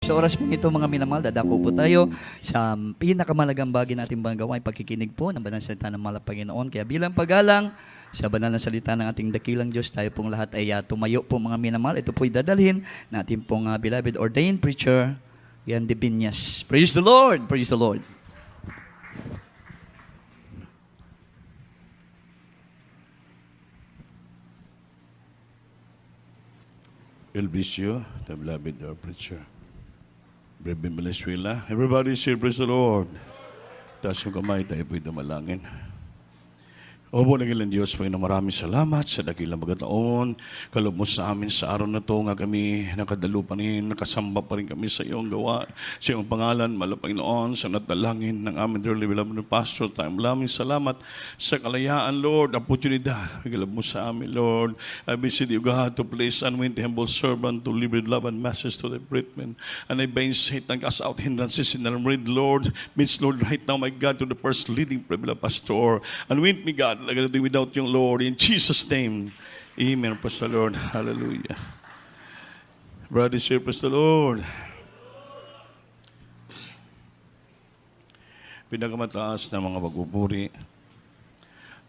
Sa oras po ito mga minamahal, dadako po tayo sa pinakamalagang bagay natin bang gawain, pagkikinig po ng banal na salita ng mahal na Panginoon. Kaya bilang paggalang sa banal na salita ng ating dakilang Diyos, tayo pong lahat ay tumayo po mga minamahal. Ito po'y dadalhin natin pong beloved ordained preacher, Yan de Binyas. Praise the Lord! Praise the Lord! God bless you, the beloved preacher. Reverend Valenzuela. Everybody say, praise the Lord. Taas yung kamay, tayo po'y dumalangin. Opo, nagilang Diyos, Panginoon, maraming salamat sa dakilang magataon. Kalob mo sa amin sa araw na to nga kami nakadalo pa rin, nakasamba pa rin kami sa iyong gawa, sa iyong pangalan, mahal na Panginoon, sa natalangin ng amin, dearly beloved pastor. Tayo maraming salamat sa kalayaan, Lord, oportunidad. Kalob mo sa amin, Lord. I beseech you, God, to place unwilling humble servant to live with love and message to the Brethren. And I bind Satan, cast out hindrances in our read, Lord. Means, Lord, right now, my God, to the first leading beloved pastor. And with me, God, like I do without yung Lord. In Jesus' name, amen. Praise the Lord. Hallelujah. Brother, say, praise the Lord. Pinakamataas na mga pagpupuri,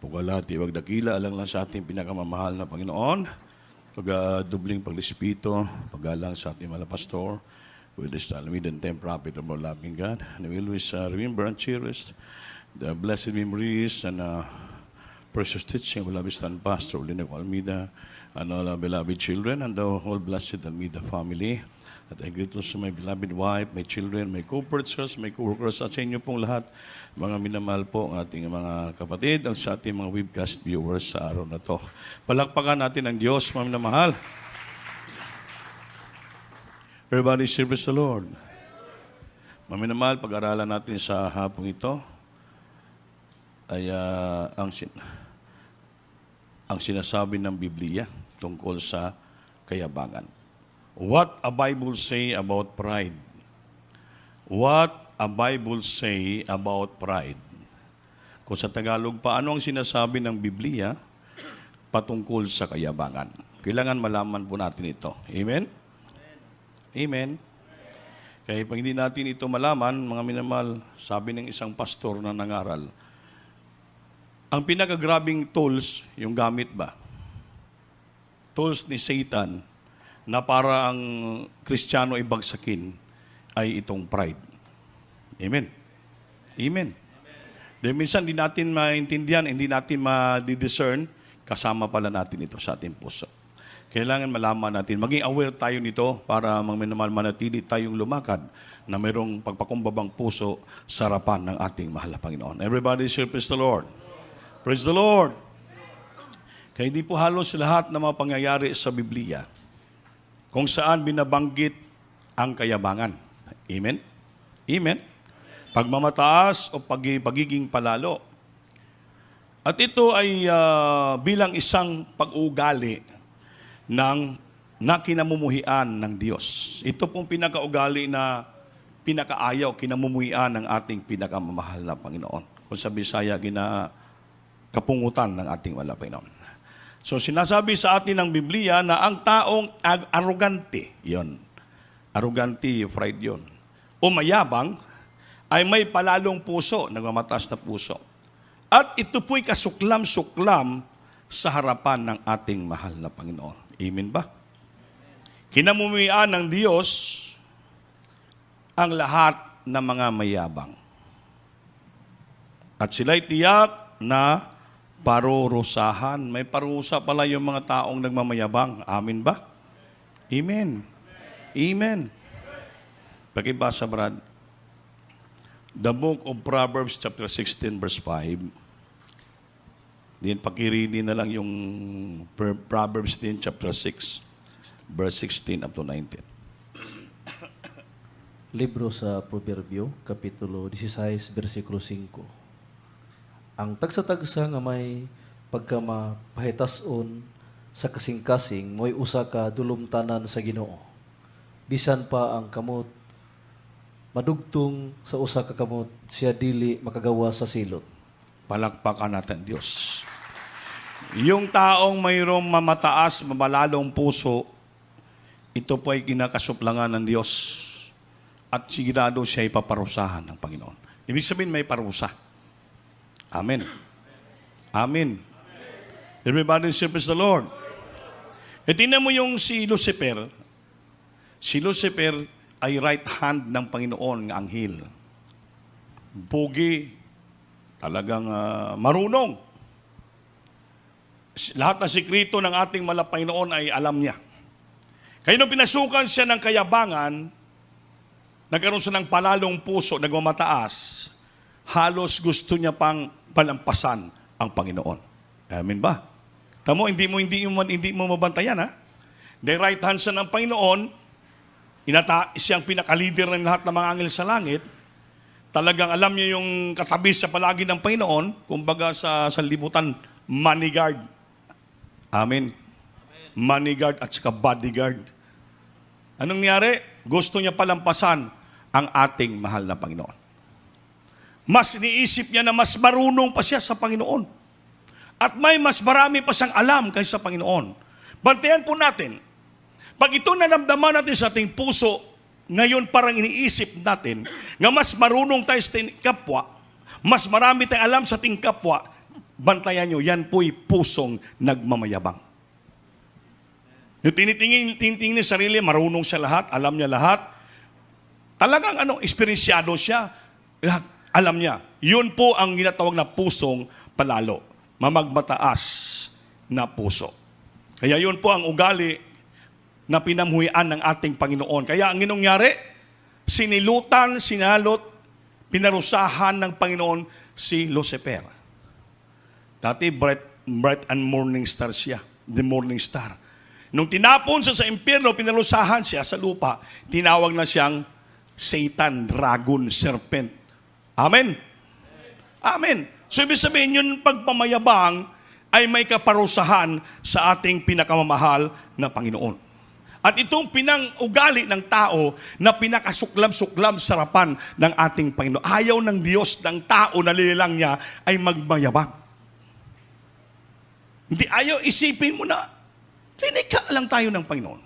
pugalati, wag dakila, alang lang sa ating pinakamamahal na Panginoon, pag-dubling paglispito, pagalang sa ating mga pastor, with this Talmud and Ten Prophet of our loving God, and we will always remember and cherish the blessed memories and precious teaching of beloved stand pastor Lino Almeida and all our beloved children and the whole blessed Almeida family. At I greet also my beloved wife, my children, my co-workers, my co-workers at sa inyo pong lahat, mga minamahal po ang ating mga kapatid, ang sa ating mga webcast viewers sa araw na to. Palakpakan natin ang Diyos, mga minamahal. Everybody serve the Lord. Mga minamahal, pag-aralan natin sa hapong ito ay ang sinasabi ng Biblia tungkol sa kayabangan. What a Bible say about pride? What a Bible say about pride? Kung sa Tagalog pa, ano ang sinasabi ng Biblia patungkol sa kayabangan? Kailangan malaman po natin ito. Amen? Amen? Kaya pag hindi natin ito malaman, mga minamahal, sabi ng isang pastor na nangaral, ang pinakagrabing tools, yung gamit ba? Tools ni Satan na para ang Kristiyano ay bagsakin ay itong pride. Amen? Amen. Dahil minsan hindi natin maintindihan, hindi natin ma-discern, kasama pala natin ito sa ating puso. Kailangan malaman natin, maging aware tayo nito para manatili tayong lumakad na mayroong pagpakumbabang puso sa harapan ng ating mahal na Panginoon. Everybody say, praise the Lord. Praise the Lord. Kaya hindi po halos lahat ng mga pangyayari sa Biblia kung saan binabanggit ang kayabangan. Amen? Amen? Pagmamataas o pagiging palalo. At ito ay bilang isang pag-uugali ng nakinamumuhian ng Diyos. Ito pong pinakaugali na pinakaayaw, kinamumuhian ng ating pinakamamahal na Panginoon. Kung sa Bisaya, kapungutan ng ating wala Panginoon. So sinasabi sa atin ng Biblia na ang taong arrogante, yon. Arrogante, pride yon. O mayabang, ay may palalong puso, nagmamataas na puso. At ito po'y kasuklam-suklam sa harapan ng ating mahal na Panginoon. Amen ba? Kinamumuhian ng Diyos ang lahat ng mga mayabang. At sila'y tiyak na parurusahan. May parusa pala yung mga taong nagmamayabang. Amin ba? Amen. Amen. Pakibasa, Brad. The book of Proverbs chapter 16 verse 5. Din pakiridi na lang yung Proverbs din chapter 6 verse 16 up to 19. Libro sa Proverbio, Kapitulo 16, versikulo 5. Ang tagsa-tagsa nga may pagkamapahitason sa kasing-kasing, mo'y usa ka dulumtanan sa Ginoo. Bisan pa ang kamot, madugtong sa usa ka kamot, siya dili makagawa sa silot. Palakpakan natin, Diyos. Yung taong mayroong mamataas, mabalalong puso, ito po ay kinakasuplangan ng Diyos. at sigurado siya ay paparusahan ng Panginoon. Ibig sabihin may parusa. Amen. Amen. Everybody say praise the Lord. E tingnan mo yung si Lucifer. Si Lucifer ay right hand ng Panginoon ng anghel. Pogi, talagang marunong. Lahat ng sikreto ng ating Panginoon ay alam niya. Kaya nung pinasukan siya ng kayabangan, nagkaroon siya ng palalong puso, nagmamataas, halos gusto niya pang palampasan ang Panginoon. Amen ba? Tamo, hindi mo mabantayan, ha? The right hand siya ng Panginoon, siyang pinaka-leader ng lahat ng mga anghel sa langit. Talagang alam niya yung katabi sa palagi ng Panginoon, kumbaga sa libutan, manigard. Amen. Manigard at saka bodyguard. Anong nangyari? Gusto niya palampasan ang ating mahal na Panginoon. Mas iniisip niya na mas marunong pa siya sa Panginoon. At may mas marami pa siyang alam kaysa sa Panginoon. Bantayan po natin. Pag ito nanamdaman natin sa ating puso, ngayon parang iniisip natin nga mas marunong tayo sa ating kapwa, mas marami tayong alam sa ating kapwa, bantayan nyo, yan po'y pusong nagmamayabang. Yung tinitingin sa sarili, marunong siya lahat, alam niya lahat. Talagang eksperyensyado siya. Lahat, alam niya. Yun po ang ginatawag na pusong palalo. Mamagmataas na puso. Kaya yun po ang ugali na pinamuhian ng ating Panginoon. Kaya ang nangyari, sinilutan, sinalot, pinarusahan ng Panginoon si Lucifer. Dati bright and morning star siya. The morning star. Nung tinapon siya sa impyerno, pinarusahan siya sa lupa, tinawag na siyang Satan, dragon, serpent. Amen? Amen. So ibig sabihin, yung pagpamayabang ay may kaparusahan sa ating pinakamamahal na Panginoon. At itong pinang-ugali ng tao na pinakasuklam-suklam sa harapan ng ating Panginoon. Ayaw ng Diyos ng tao na lilang niya ay magmayabang. Hindi ayaw, isipin mo na, linika lang tayo ng Panginoon.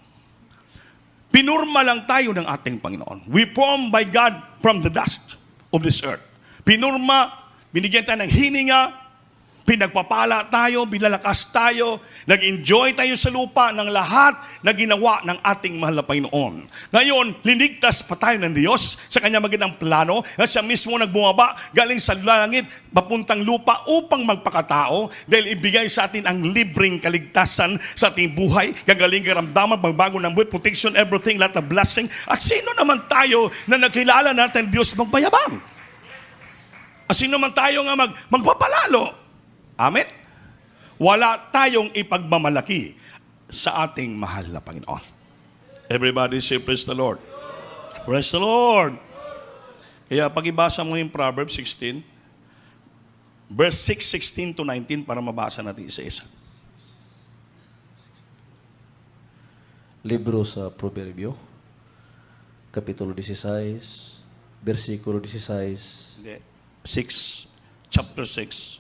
Pinurma lang tayo ng ating Panginoon. We formed by God from the dust of this earth. Pinurma, binigyan tayo ng hininga, pinagpapala tayo, binalakas tayo, nag-enjoy tayo sa lupa ng lahat na ginawa ng ating mahal na Panginoon. Ngayon, linigtas pa tayo ng Diyos sa kanya magandang plano at siya mismo nagbumaba galing sa langit papuntang lupa upang magpakatao dahil ibigay sa atin ang libreng kaligtasan sa ating buhay, kagaling karamdaman, pagbago ng buhay, protection, everything, lahat ng blessing. At sino naman tayo na nakilala natin Diyos magbayabang? At sino naman tayo nga magpapalalo? Amen? Wala tayong ipagmamalaki sa ating mahal na Panginoon. Everybody say, praise the Lord. Praise the Lord. Kaya pag-ibasa mo yung Proverbs 16, verse 6, 16 to 19 para mabasa natin isa-isa. Libro sa Proverbio, Kapitulo 16, versikulo 16. 6, chapter 6,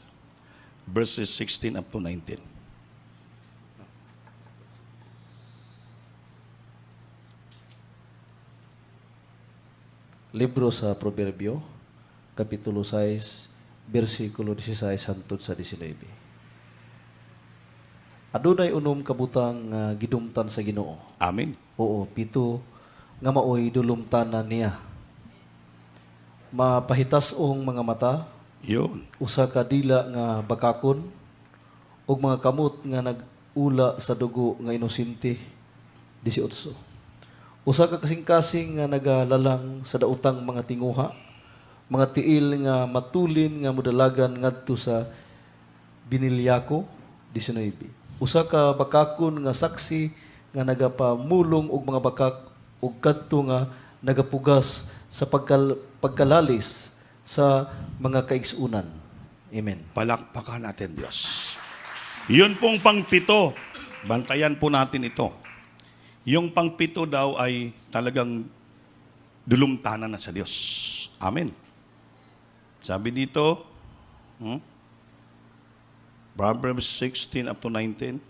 verses 16 up to 19. Libro sa Proverbio, Kapitulo 6, versikulo 16 hangtod sa 19. Adunay unom kabutang gidumtan sa Ginoo. Amen. Oo, pito nga maoy dulumtanan niya. Mapahitas-ong mga mata, Yun. usa ka dila nga bakakon, ug mga kamot nga nag-ula sa dugo nga inosente. 18. Usa ka kasing-kasing nga nagalalang sa daotang mga tinguha, mga tiil nga matulin nga modalagan ngadto sa binilyako. 19. Usa ka bakakon nga saksi nga nagapamulong og mga bakak ug kadto nga nagapugas sa pagkalalis sa mga kaigsunan. Amen. Palakpakan natin, Diyos. Yun pong pangpito. Bantayan po natin ito. Yung pangpito daw ay talagang dulumtanan na sa Diyos. Amen. Sabi dito, Proverbs 16 up to 19.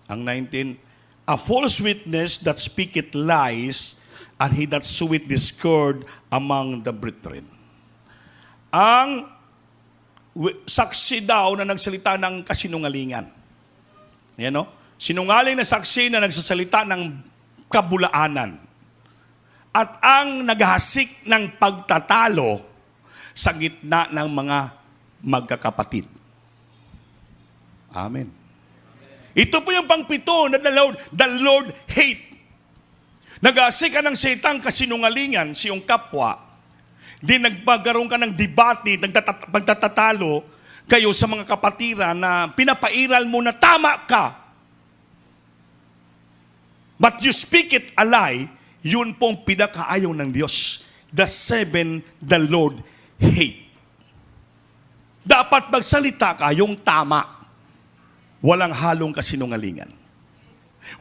Ang 19, a false witness that speaketh lies and he that soweth discord among the brethren. Ang saksi daw na nagsalita ng kasinungalingan. Yan, no? Sinungaling na saksi na nagsasalita ng kabulaanan. At ang naghahasik ng pagtatalo sa gitna ng mga magkakapatid. Amen. Ito po yung pangpito na the Lord hate. Naghahasik ka ng setang kasinungalingan sa iyong kapwa. Di nagpagaroon ka ng debate, pagtatatalo kayo sa mga kapatiran na pinapairal mo na tama ka. But you speak it a lie, yun pong pinakaayaw ng Diyos. The 7 the Lord hate. Dapat magsalita ka yung tama. Walang halong kasinungalingan.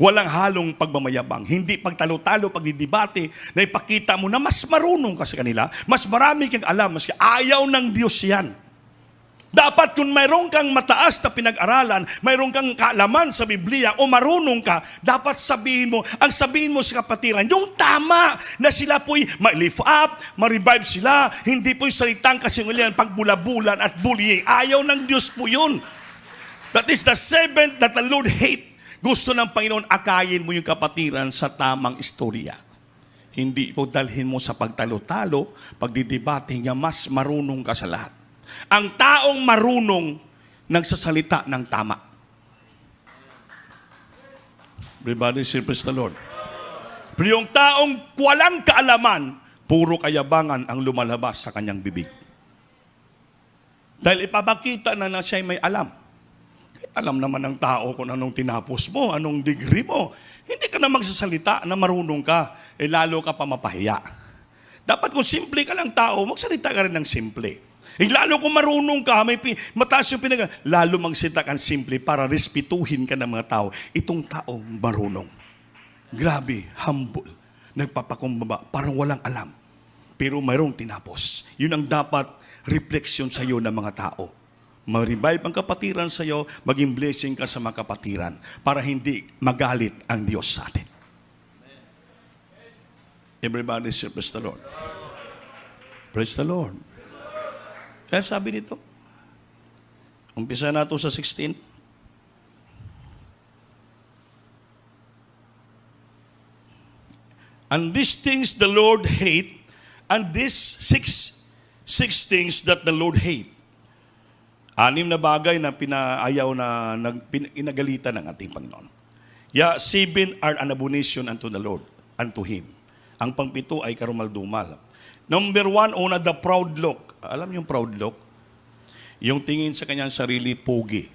Walang halong pagmamayabang. Hindi pagtalo-talo, pagdidebate, na ipakita mo na mas marunong ka sa kanila, mas marami kang alam, mas ayaw ng Diyos yan. Dapat kung mayroon kang mataas na pinag-aralan, mayroon kang kaalaman sa Biblia o marunong ka, dapat sabihin mo sa kapatiran, yung tama na sila po'y ma-lift up, ma-revive sila, hindi po'y salitang kasinungalingan, pagbula-bulan at bullying. Ayaw ng Diyos po yun. That is the 7th that the Lord hate. Gusto ng Panginoon, akayin mo yung kapatiran sa tamang istorya. Hindi po dalhin mo sa pagtalo-talo, pagdidebate nga mas marunong ka sa lahat. Ang taong marunong nagsasalita ng tama. Everybody say praise the Lord. Pero yung taong walang kaalaman, puro kayabangan ang lumalabas sa kanyang bibig. Dahil ipapakita na siya may alam. Alam naman ng tao kung anong tinapos mo, anong degree mo. Hindi ka na magsasalita na marunong ka, lalo ka pa mapahiya. Dapat kung simple ka lang tao, magsalita ka rin ng simple. Lalo kung marunong ka, may mataas yung lalo magsalita kang simple para respetuhin ka ng mga tao. Itong tao marunong. Grabe, humble. Nagpapakumbaba, parang walang alam. Pero mayroong tinapos. Yun ang dapat refleksyon sa iyo ng mga tao. Ma-revive ang kapatiran sa iyo, maging blessing ka sa mga kapatiran para hindi magalit ang Diyos sa atin. Everybody say, praise the Lord. Praise the Lord. Kaya sabi nito, umpisa na ito sa 16. And these things the Lord hate, and these six things that the Lord hate. 6 na bagay na pinaayaw na inagalitan ng ating Panginoon. 7 are an abomination unto the Lord, unto Him. Ang pangpito ay karumal-dumal. Number 1, una, the proud look. Alam niyo yung proud look? Yung tingin sa kanyang sarili, pogi.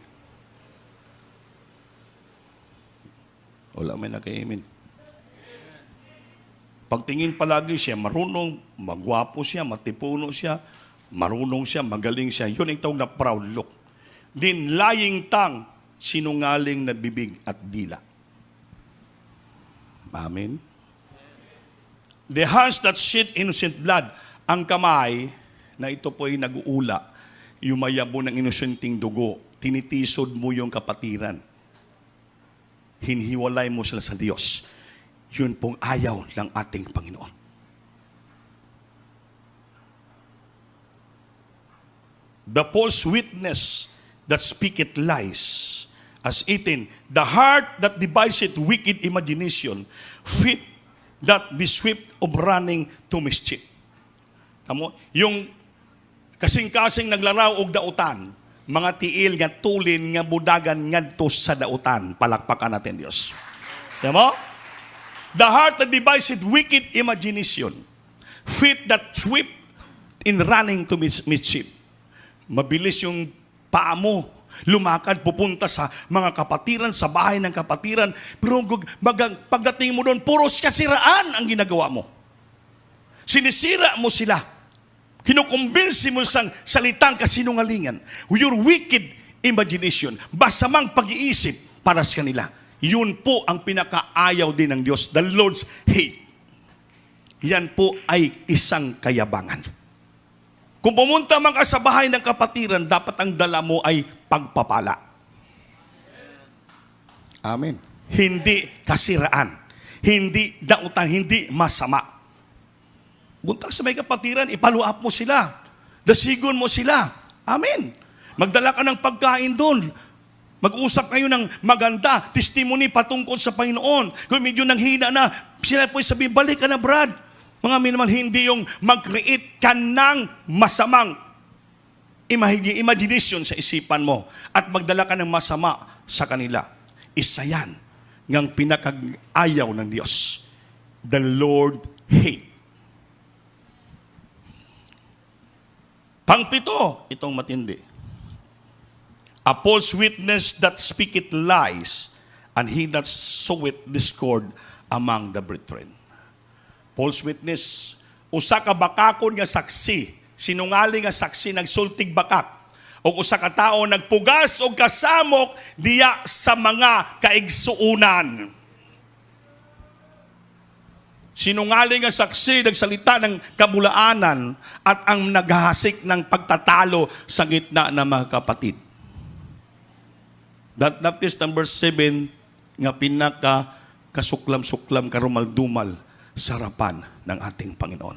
Wala may nakaimin. Pagtingin palagi siya, marunong, magwapo siya, matipuno siya, marunong siya, magaling siya. Yun ang tawag na proud look. Then, lying tongue, sinungaling na bibig at dila. Amen? The hands that shed innocent blood, ang kamay na ito po ay nag-uula, yumayabo ng inusenting dugo, tinitisod mo yung kapatiran. Hinhiwalay mo sila sa Diyos. Yun pong ayaw ng ating Panginoon. The false witness that speaketh lies. As 18, the heart that deviseth wicked imagination, feet that be swift of running to mischief. Tamo, yung kasing-kasing naglaraw og dautan, mga tiil nga tulin nga budagan ngadto sa dautan. Palakpakan natin Diyos. Tamo? The heart that deviseth wicked imagination, feet that swift in running to mischief. Mabilis yung paa mo, lumakad, pupunta sa mga kapatiran, sa bahay ng kapatiran, pero pagdating mo doon, puros kasiraan ang ginagawa mo. Sinisira mo sila. Kinukumbinsi mo sa salitang kasinungalingan. Your wicked imagination, basamang pag-iisip para sa kanila. Yun po ang pinakaayaw din ng Diyos, the Lord's hate. Yan po ay isang kayabangan. Kung pumunta man ka sa bahay ng kapatiran, dapat ang dala mo ay pagpapala. Amen. Hindi kasiraan. hindi dautan, hindi masama. Buntag sa may kapatiran, ipaluap mo sila. Dasigon mo sila. Amen. Magdala ka ng pagkain doon. Mag-usap kayo ng maganda, testimony patungkol sa Panginoon. Kung medyo nanghina na, sila po sabihin, balik ka na, Brad. Mga minamahal, hindi yung mag-create ka ng masamang imagination sa isipan mo at magdala ka ng masama sa kanila. Isa yan ngang pinakag-ayaw ng Diyos. The Lord hate. Pangpito, itong matindi. A false witness that speaketh lies, and he that soweth discord among the brethren. False witness, usa ka bakakon nga saksi, sinungaling nga saksi, nagsultig bakak, o usa ka tao nagpugas o kasamok diya sa mga kaigsuunan. Sinungaling nga saksi, nagsalita ng kabulaanan at ang naghahasik ng pagtatalo sa gitna ng mga kapatid. That is number 7 nga pinaka kasuklam-suklam, karumal-dumal sa harapan ng ating Panginoon.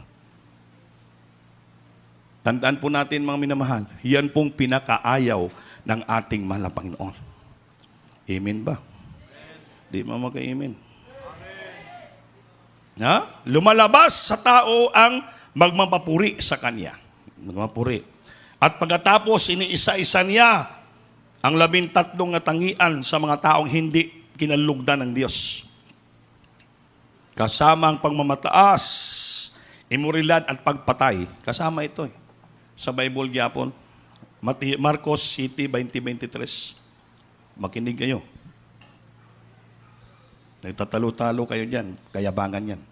Tandaan po natin mga minamahal, yan pong pinakaayaw ng ating mahal na Panginoon. Amen ba? Di mo maka-amen. Ha? Lumalabas sa tao ang magmapapuri sa Kanya. Magmapuri. At pagkatapos, iniisa-isa niya ang 13 na tangian sa mga taong hindi kinalugdan ng Diyos. Kasama ang pagmamataas, imoralidad at pagpatay. Kasama ito sa Bible gyapon. Marcos City 20:23. Makinig kayo. Nagtatalo-talo kayo dyan. Kayabangan yan.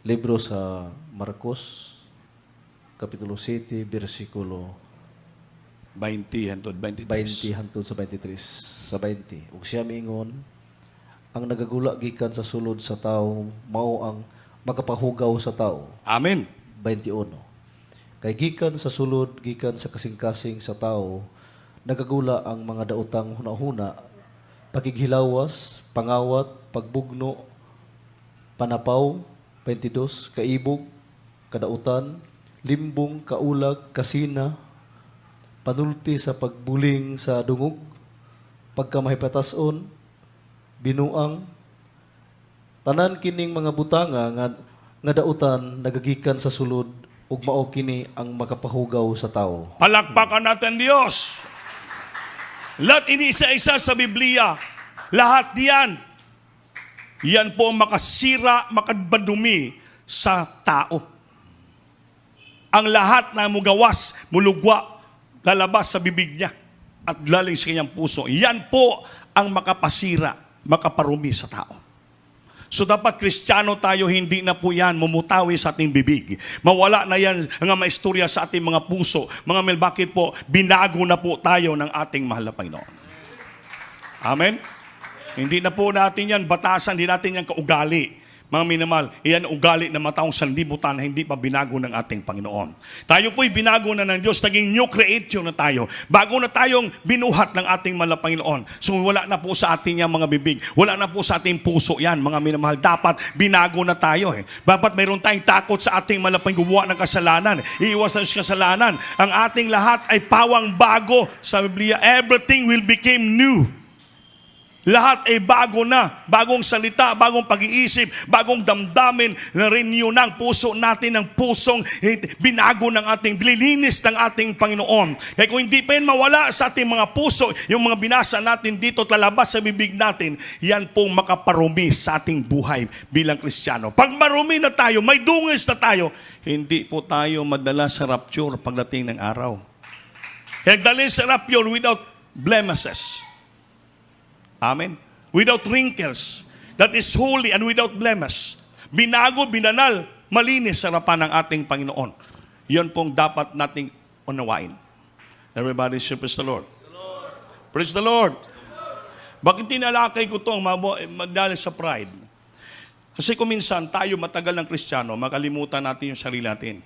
Libro sa Marcos, Kapitulo 7, versikulo 20 hangtod 23. 20 hangtod sa 23. Sa 20. Ug siya miingon, ang nagagula gikan sa sulod sa tao, mao ang makapahugaw sa tao. Amen. 21. Kay gikan sa sulod, gikan sa kasing-kasing sa tao, nagagula ang mga daotang hunahuna, pakighilawas, pangawat, pagbugno, panapaw, 22, kaibog, kadautan, limbong, kaulag, kasina, panulti sa pagbuling sa dungog, pagkamahipatason, binuang, tanan kining mga butanga nga dautan nagagikan sa sulod ug mao kini ang makapahugaw sa tao. Palakpakan natin Diyos. Lahat iniisa-isa sa Biblia, lahat diyan, yan po ang makasira, makadbadumi sa tao. Ang lahat na mugawas, mulugwa, lalabas sa bibig niya at laling sa kanyang puso. Yan po ang makapasira, makaparumi sa tao. So dapat Kristiyano tayo, hindi na po yan mumutawi sa ating bibig. Mawala na yan ang maistorya sa ating mga puso. Mga mil, bakit po? Binago na po tayo ng ating mahal na Panginoon. Amen? Hindi na po natin yan batasan, hindi natin yan kaugali. Mga minamahal, iyan ugali na mataong sanlibutan na hindi pa binago ng ating Panginoon. Tayo po'y binago na ng Diyos, naging new creation na tayo. Bago na tayong binuhat ng ating mahal na Panginoon. So wala na po sa ating mga bibig, wala na po sa ating puso yan, mga minamahal. Dapat binago na tayo. Dapat mayroon tayong takot sa ating mahal na Panginoon, gumawa ng kasalanan, iiwas na sa kasalanan. Ang ating lahat ay pawang bago sa Biblia. Everything will become new. Lahat ay bago na, bagong salita, bagong pag-iisip, bagong damdamin, na renew ng puso natin, ng pusong binago ng ating, bilinis ng ating Panginoon. Kaya kung hindi pa yan mawala sa ating mga puso, yung mga binasa natin dito, talabas sa bibig natin, yan pong makaparumi sa ating buhay bilang Kristiyano. Pag marumi na tayo, may dungis na tayo, hindi po tayo madala sa rapture pagdating ng araw. Kaya dalhin sa rapture without blemishes. Amen. Without wrinkles. That is holy and without blemish. Binago, binanal, malinis sa harapan ng ating Panginoon. Yan pong dapat nating unawain. Everybody say, praise the Lord. Praise the Lord. Bakit tinalakay ko itong magdali sa pride? Kasi kung minsan tayo matagal ng Kristiyano, makalimutan natin yung sarili natin.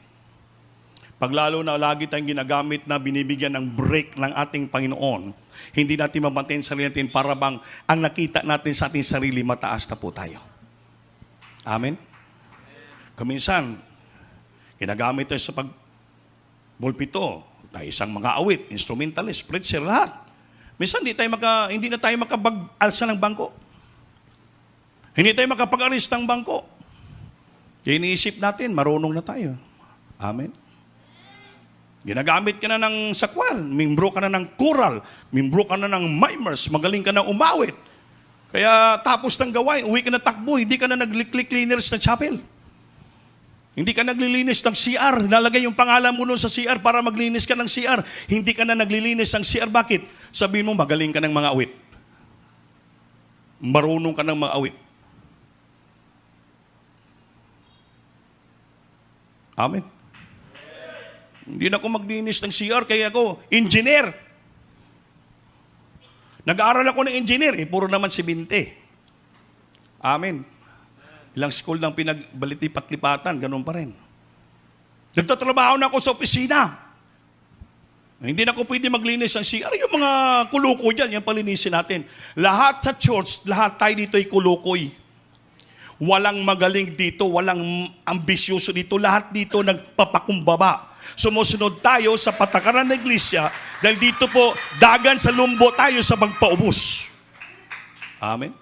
Pag lalo na lagi tayong ginagamit na binibigyan ng break ng ating Panginoon, hindi natin mabantayan sa sarili natin para bang ang nakita natin sa ating sarili, mataas na po tayo. Amen? Kuminsan, ginagamit tayo sa pagpulpito, tayo isang mga awit, instrumentalist, preacher, lahat. Minsan hindi na tayo makapag-alsa ng bangko. Hindi tayo makapag-alis ng bangko. Kaya iniisip natin, marunong na tayo. Amen? Ginagamit ka na ng sakwal, mimbro ka na ng choral, mimbro ka na ng mimers, magaling ka na umawit. Kaya tapos ng gawain, uwi ka na takbo, hindi ka na nag-cleaners ng chapel. Hindi ka naglilinis ng CR, nalagay yung pangalan mo nun sa CR para maglinis ka ng CR. Hindi ka na naglilinis ng CR, bakit? Sabihin mo, magaling ka ng mga awit. Marunong ka ng mga awit. Amen. Hindi na ako maglinis ng CR, kaya ako, engineer. Nag-aaral ako ng engineer, puro naman si Binte. Amen. Ilang school ng pinagbalitipat-lipatan, ganun pa rin. Nagtatrabaho na ako sa opisina. Hindi na ako pwede maglinis ng CR. Yung mga kulukoy dyan, yung palinisin natin. Lahat sa church, lahat tayo dito ay kulukoy. Walang magaling dito, walang ambisyoso dito. Lahat dito nagpapakumbaba. Sumusunod tayo sa patakaran ng iglesia dahil dito po, dagan sa lumbo tayo sa magpaubos. Amen?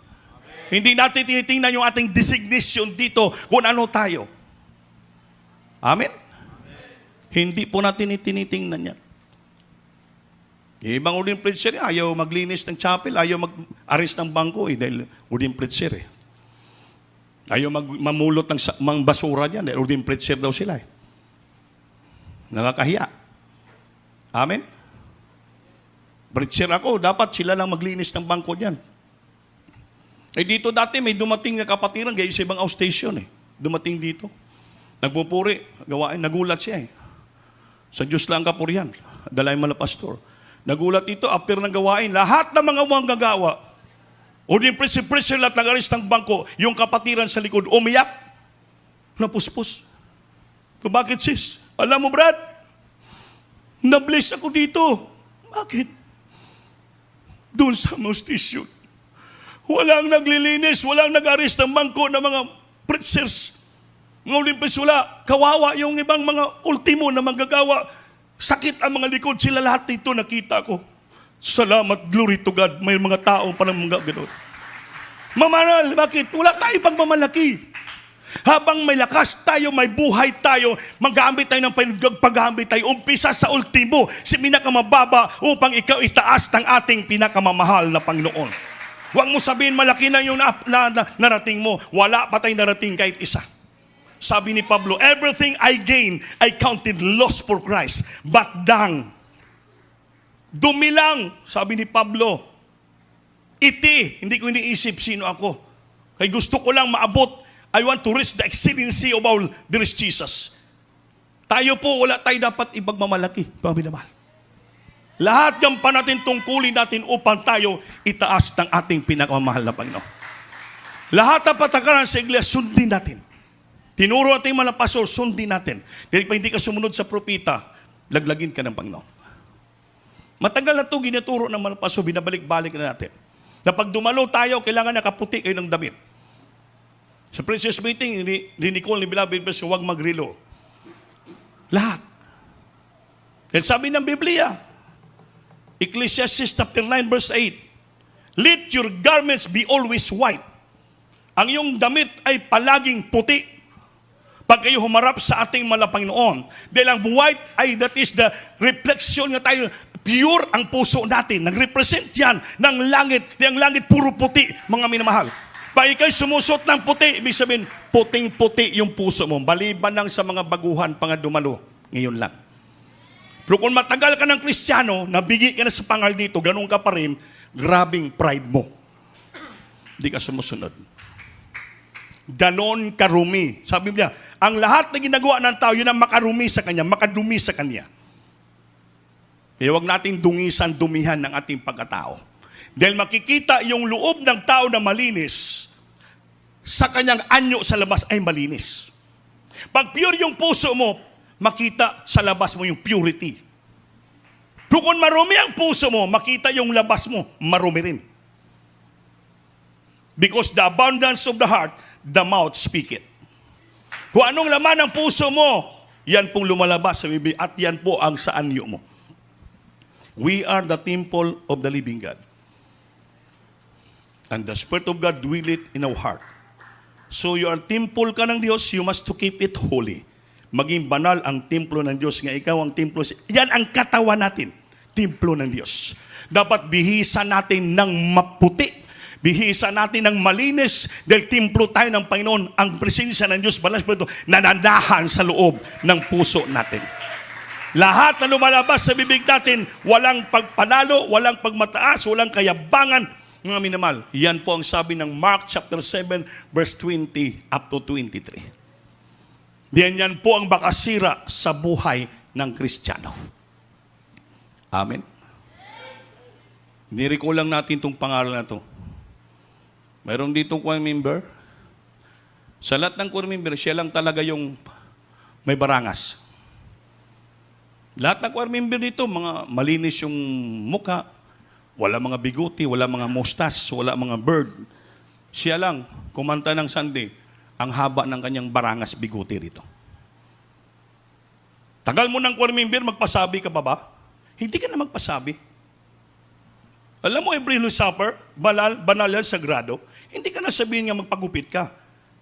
Hindi natin tinitingnan yung ating designation dito kung ano tayo. Amen? Hindi po natin tinitingnan yan. Yung ibang uling preacher, ayaw maglinis ng chapel, ayaw mag-aris ng bangko, dahil uling preacher. Ayaw mamulot ng basura niyan, dahil uling preacher daw sila. Nakakahiya. Amen? Preacher ako, dapat sila lang maglinis ng bangko niyan. Dito dati may dumating na kapatiran, gaya sa ibang outstation Dumating dito. Nagpupuri, gawain, nagulat siya Sa Diyos lang kapurihan. Dalayan mo na pastor. Nagulat dito, after ng gawain, lahat ng mga manggagawa, o din preacher lahat nag-aris ng bangko, yung kapatiran sa likod, umiyak, napuspos. So, bakit sis? Alam mo Brad, na-bless ako dito. Bakit? Doon sa outstation. Walang naglilinis, walang nag-aris ng bangko ng mga preachers. Mga Olympus, wala. Kawawa yung ibang mga ultimo na manggagawa. Sakit ang mga likod. Sila lahat dito nakita ko. Salamat, glory to God. May mga tao pa ng mga gano'n. Mamanal, bakit? Wala tayo pagmamalaki. Habang may lakas tayo, may buhay tayo, mag-aambit tayo ng pag-aambit tayo. Umpisa sa ultimo, si pinakamababa upang ikaw itaas ng ating pinakamamahal na Panginoon. Huwag mo sabihin malaki na yung narating mo. Wala pa tayong narating kahit isa. Sabi ni Pablo, everything I gain, I counted loss for Christ. But dumilang, sabi ni Pablo, hindi ko iniisip sino ako. Kaya gusto ko lang maabot. I want to reach the excellency of our dear Jesus. Tayo po, wala tayo dapat ipagmamalaki. Pamilabal. Lahat ng pa natin tungkulin natin upang tayo itaas ng ating pinakamamahal na Panginoon. Lahat ng patakaran sa iglesia, sundin natin. Tinuro natin mga pastor, sundin natin. Dahil pa hindi ka sumunod sa propita, laglagin ka ng Panginoon. Matagal na ito ginaturo ng mga pastor, binabalik-balik na natin. Na pag dumalo tayo, kailangan nakaputi kayo ng damit. Sa Princess Meeting, ni Nicole, ni Beloved, huwag magrilo. Lahat. Dahil sabi ng Biblia, Ecclesiastes chapter 9 verse 8, let your garments be always white. Ang iyong damit ay palaging puti. Pag kayo humarap sa ating Panginoon, dahil ang white ay that is the reflection nga tayo, pure ang puso natin. Nag-represent yan ng langit. Ang langit puro puti, mga minamahal. Pag ikaw'y sumusot ng puti, ibig sabihin, puting-puti yung puso mo. Baliban lang sa mga baguhan, dumalo. Ngayon lang. Pero kung matagal ka ng Kristiyano, nabigi ka na sa pangal dito, ganun ka pa rin, grabing pride mo. Hindi ka sumusunod. Ganon karumi. Sabi niya, ang lahat na ginagawa ng tao, yun ang makarumi sa kanya, makadumi sa kanya. Kaya huwag natin dumihan ng ating pagkatao. Dahil makikita yung loob ng tao na malinis, sa kanyang anyo sa labas ay malinis. Pag pure yung puso mo, makita sa labas mo yung purity. Pero kung marumi ang puso mo, makita yung labas mo, marumi rin. Because the abundance of the heart, the mouth speak it. Kung anong laman ng puso mo, yan pong lumalabas sa bibig at yan po ang sa anyo mo. We are the temple of the living God. And the Spirit of God dwelleth in our heart. So you are temple ka ng Diyos, you must to keep it holy. Maging banal ang templo ng Diyos, nga ikaw ang templo. Yan ang katawan natin, templo ng Diyos. Dapat bihisan natin ng maputi. Bihisan natin ng malinis dahil templo tayo ng Panginoon. Ang presensya ng Diyos, Banal Espiritu, nanandahan sa loob ng puso natin. Lahat na lumalabas sa bibig natin, walang pagpanalo, walang pagmataas, walang kayabangan. Mga minamahal, yan po ang sabi ng Mark chapter 7, verse 20 up to 23. Yan po ang bakasira sa buhay ng Kristiyano. Amen. Niriko lang natin itong pangalan na ito. Mayroon dito core member. Sa lahat ng core member, siya lang talaga yung may barangas. Lahat ng core member dito, mga malinis yung mukha, wala mga biguti, wala mga mustas, wala mga bird. Siya lang, kumanta ng Sunday, ang haba ng kanyang barangas biguti rito. Tagal mo ng core member, magpasabi ka pa ba? Hindi ka na magpasabi. Alam mo, every supper, banal yan, sagrado, hindi ka na sabihin nga magpagupit ka.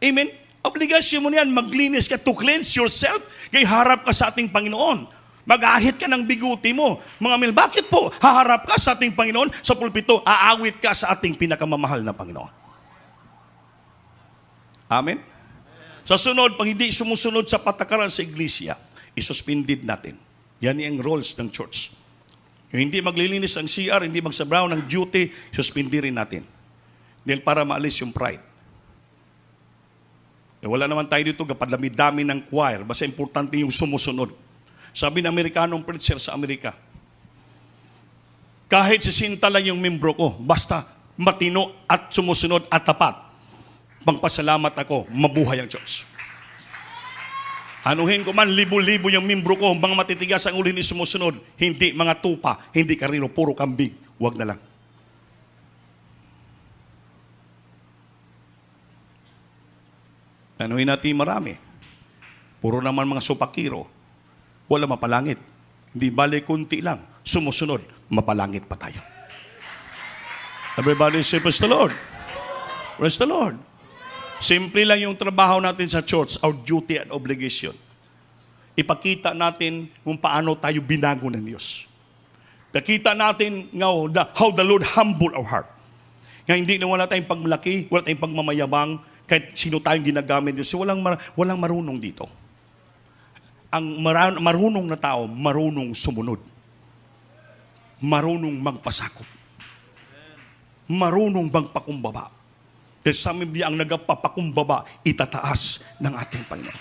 Amen? Obligasyon mo niyan, maglinis ka to cleanse yourself, kaya harap ka sa ating Panginoon. Mag-ahit ka ng biguti mo. Mga mil, bakit po? Haharap ka sa ating Panginoon, sa pulpito, aawit ka sa ating pinakamamahal na Panginoon. Amen? Sa sunod, pag hindi sumusunod sa patakaran sa iglesia, isuspended natin. Yan yung rules ng church. Yung hindi maglilinis ang CR, hindi magsabraw ng duty, suspindirin natin. Dahil para maalis yung pride. Wala naman tayo dito kapadami-dami ng choir. Basta importante yung sumusunod. Sabi ng Amerikanong preacher sa Amerika, kahit 60 lang yung membro ko, basta matino at sumusunod at tapat, pangpasalamat ako, mabuhay ang Diyos. Anuhin ko man, libo-libo yung membro ko, mga matitigas ang ulo ni sumusunod, hindi mga tupa, hindi karino, puro kambing, wag na lang. Anuhin natin marami, puro naman mga supakiro, wala mapalangit. Hindi bali kunti lang. Sumusunod, mapalangit pa tayo. Everybody say, praise the Lord. Praise the Lord. Simple lang yung trabaho natin sa church, our duty and obligation. Ipakita natin kung paano tayo binago ng Diyos. Pakita natin how the Lord humble our heart. Nga hindi na wala tayong pagmalaki, wala tayong pagmamayabang, kahit sino tayong ginagamit Diyos. Walang marunong dito. Ang marunong na tao, marunong sumunod. Marunong magpasakop. Marunong magpakumbaba. Dahil sa Biblia, ang nagpapakumbaba, itataas ng ating Panginoon.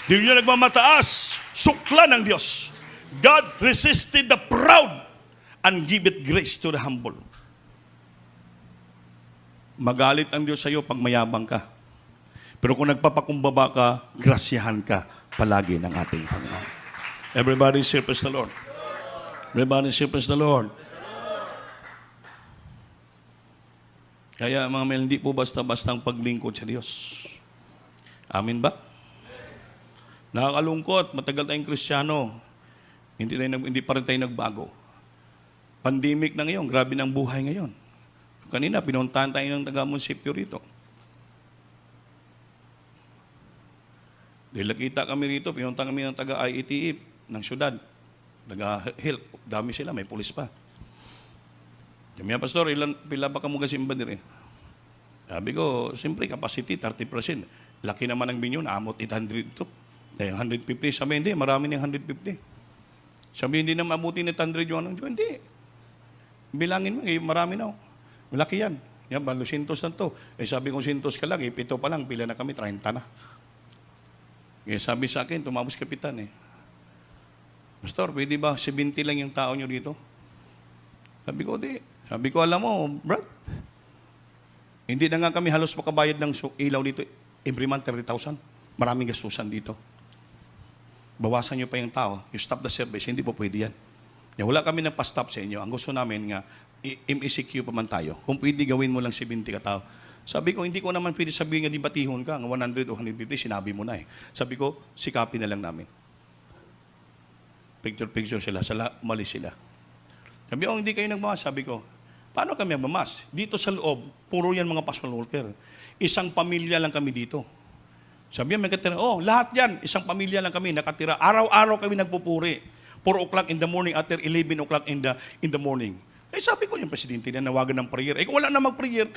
Di niya nagmamataas, sukla ng Diyos. God resisted the proud and giveth grace to the humble. Magalit ang Diyos sa iyo pag mayabang ka. Pero kung nagpapakumbaba ka, grasyahan ka palagi ng ating Panginoon. Everybody say, praise the Lord. Everybody say, praise the Lord. Kaya mga mel, hindi po basta-basta ang paglingkod sa Diyos. Amin ba? Nakakalungkot, matagal tayong Kristiyano. Hindi pa rin tayo nagbago. Pandemic na ngayon, grabe ng buhay ngayon. Kanina, pinuntahan tayo ng taga-munisipyo rito. Dahil nakita kami rito, pinunta kami ng taga-IETF ng syudad. Taga-health. Dami sila, may pulis pa. Sabi Pastor, pila ba ka mo gasimba din eh? Sabi ko, simple, capacity, 30%. Laki naman ang binyo, naamot 800 ito. Dahil 150, sabi hindi, marami ng 150. Sabi hindi na mabuti ni 800 yung anong, hindi. Bilangin mo, marami na. Malaki yan. Yan, 200 na to. Eh sabi kong 100 ka lang, 7 pa lang, pila na kami, 30 na. Kaya sabi sa akin, tumapos kapitan eh. Pastor, pwede ba 70 lang yung tao nyo dito? Sabi ko, di. Sabi ko, alam mo, Brad, hindi na nga kami halos makabayad ng ilaw dito. Every month, 30,000. Maraming gastusan dito. bawasan nyo pa yung tao, you stop the service, hindi po pwede yan. Wala kami nang pa-stop sa inyo. Ang gusto namin nga, MECQ pa man tayo. Kung pwede gawin mo lang 70 ka tao. Sabi ko, hindi ko naman pwede sabihin nga di batihon ka, ng 100 o 150, sinabi mo na eh. Sabi ko, sikapin na lang namin. Picture sila, umalis sila. Sabi ko, hindi kayo nagmamas. Sabi ko, paano kami magmamas? Dito sa loob, puro yan mga pastoral worker. Isang pamilya lang kami dito. Sabi niya, may katira, lahat yan, isang pamilya lang kami nakatira. Araw-araw kami nagpupuri. 4 o'clock in the morning, after 11 o'clock in the morning. Sabi ko, yung presidente na nawagan ng prayer. Kung wala na mag-prayer,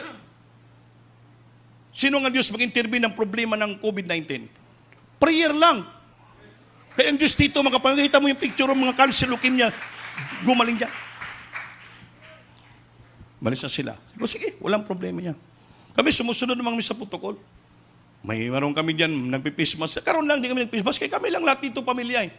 sino nga Diyos mag-intervene ng problema ng COVID-19? Prayer lang. Kaya ang Diyos dito, makapangita mo yung picture ng mga cancer, leukemia, gumaling dyan. Malis na sila. Sige, walang problema niya. Kami sumusunod naman sa protocol. Maroon kami dyan, nagpipismas. Karoon lang, di kami nagpismas. Kaya kami lang lahat dito, pamilya eh.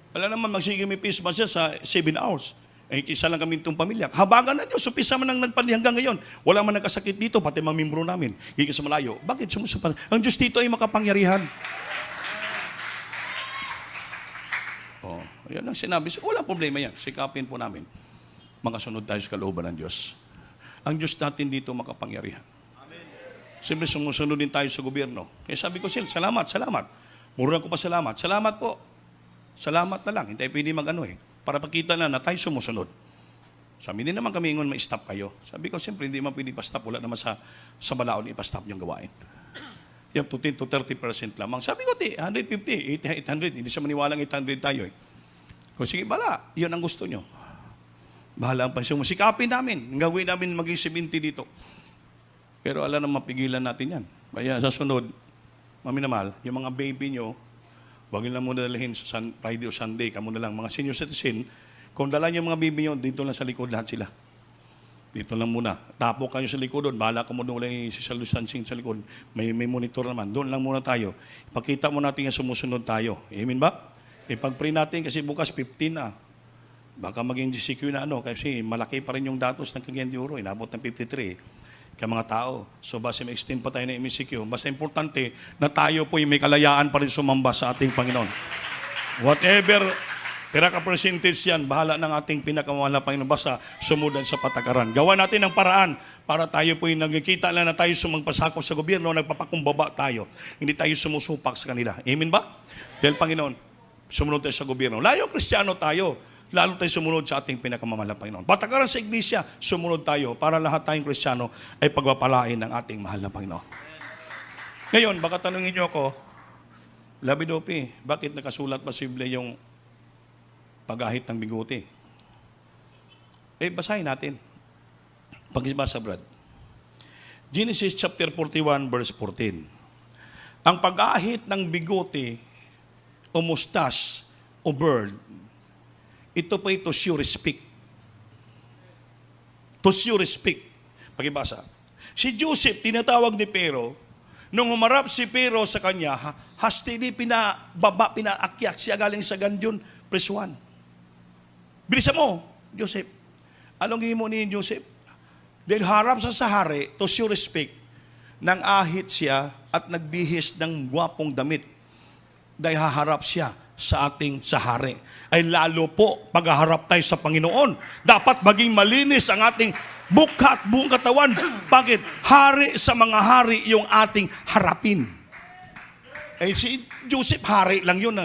Wala naman, magsige may pismas siya sa 7 hours. Isa lang kami itong pamilya. Habagan na Diyos, upisa man ang nagpali hanggang ngayon. Wala man nagkasakit dito, pati mga membro namin. Higit sa malayo. Bakit sumusupan? Ang Diyos dito ay makapangyarihan. Yan ang sinabi. Walang problema yan. Sikapin po namin. Makasunod tayo sa kalooban ng Diyos. Ang Diyos natin dito makapangyarihan. Siyempre sumusunod din tayo sa gobyerno. Kaya sabi ko sila, salamat. Mura ko pa salamat. Salamat po. Salamat na lang. Hindi tayo pwede mag-ano eh. Para pakita na tayo sumusunod. Sabi din naman kami ingon, ma-stop kayo. Sabi ko, siyempre, hindi naman pwede pa-stop. Wala naman sa balaod, ipa-stop niyong gawain. Yung 10 to 30% lamang. Sabi ko, 150, 800. Hindi siya maniwalang 800 tayo eh. Kung sige, bala. Yun ang gusto niyo. Bahala ang pansyon mo. Sikapin namin. Gawin namin maging 70 dito. Pero alam na mapigilan natin yan. Kaya sa sunod, mami na mahal, yung mga baby nyo, huwag nyo lang muna dalahin sa Friday o Sunday. Kamu na lang, mga senior citizen, kung dala nyo mga baby nyo, dito lang sa likod lahat sila. Dito lang muna. Tapok kayo sa likod doon. Bahala ka mo doon lang si social distancing sa likod. May monitor naman. Doon lang muna tayo. Ipakita mo natin yung sumusunod tayo. Amen ba? Ipag-pray natin kasi bukas 15 na. Baka maging GCQ na kasi malaki pa rin yung datos ng Cagayan de Oro. Inabot ng 53 kaya mga tao. So basta may extend pa tayo ng MECQ. Basta importante na tayo po may kalayaan pa rin sumamba sa ating Panginoon. Whatever percentage yan, bahala ng ating pinakamahal na Panginoon. Basta sumudan sa patakaran. Gawa natin ng paraan para tayo po yung nagkikita lang na tayo sumagpasakop sa gobyerno, nagpapakumbaba tayo. Hindi tayo sumusupak sa kanila. Amen ba? Dahil Panginoon, sumunod tayo sa gobyerno. Layo Kristiyano tayo. Lalo tayo sumunod sa ating pinakamamahal na Panginoon. Patakaran sa iglesia, sumunod tayo para lahat tayong Kristiyano ay pagpapalain ng ating mahal na Panginoon. Ngayon, baka tanungin niyo ako, Labidopi, bakit nakasulat posible yung pag-ahit ng bigote? Basahin natin. Pag-ibasa, Brad. Genesis chapter 41, verse 14. Ang pag-ahit ng bigote o mustache o beard, ito pa to show respect. To show respect. Pakibasa. Si Joseph, tinatawag ni Pero, nung humarap si Pero sa kanya, hastili pinaakyat siya galing sa Gandyon, presuan. Bilisan mo, Joseph. Anong himo ni Joseph? Dahil harap sa hari, to show respect, nang ahit siya at nagbihis ng gwapong damit. Dahil haharap siya sa ating hari. Ay lalo po, paghaharap tayo sa Panginoon, dapat maging malinis ang ating mukha at buong katawan. Bakit? Hari sa mga hari yung ating harapin. Si Joseph, hari lang yun.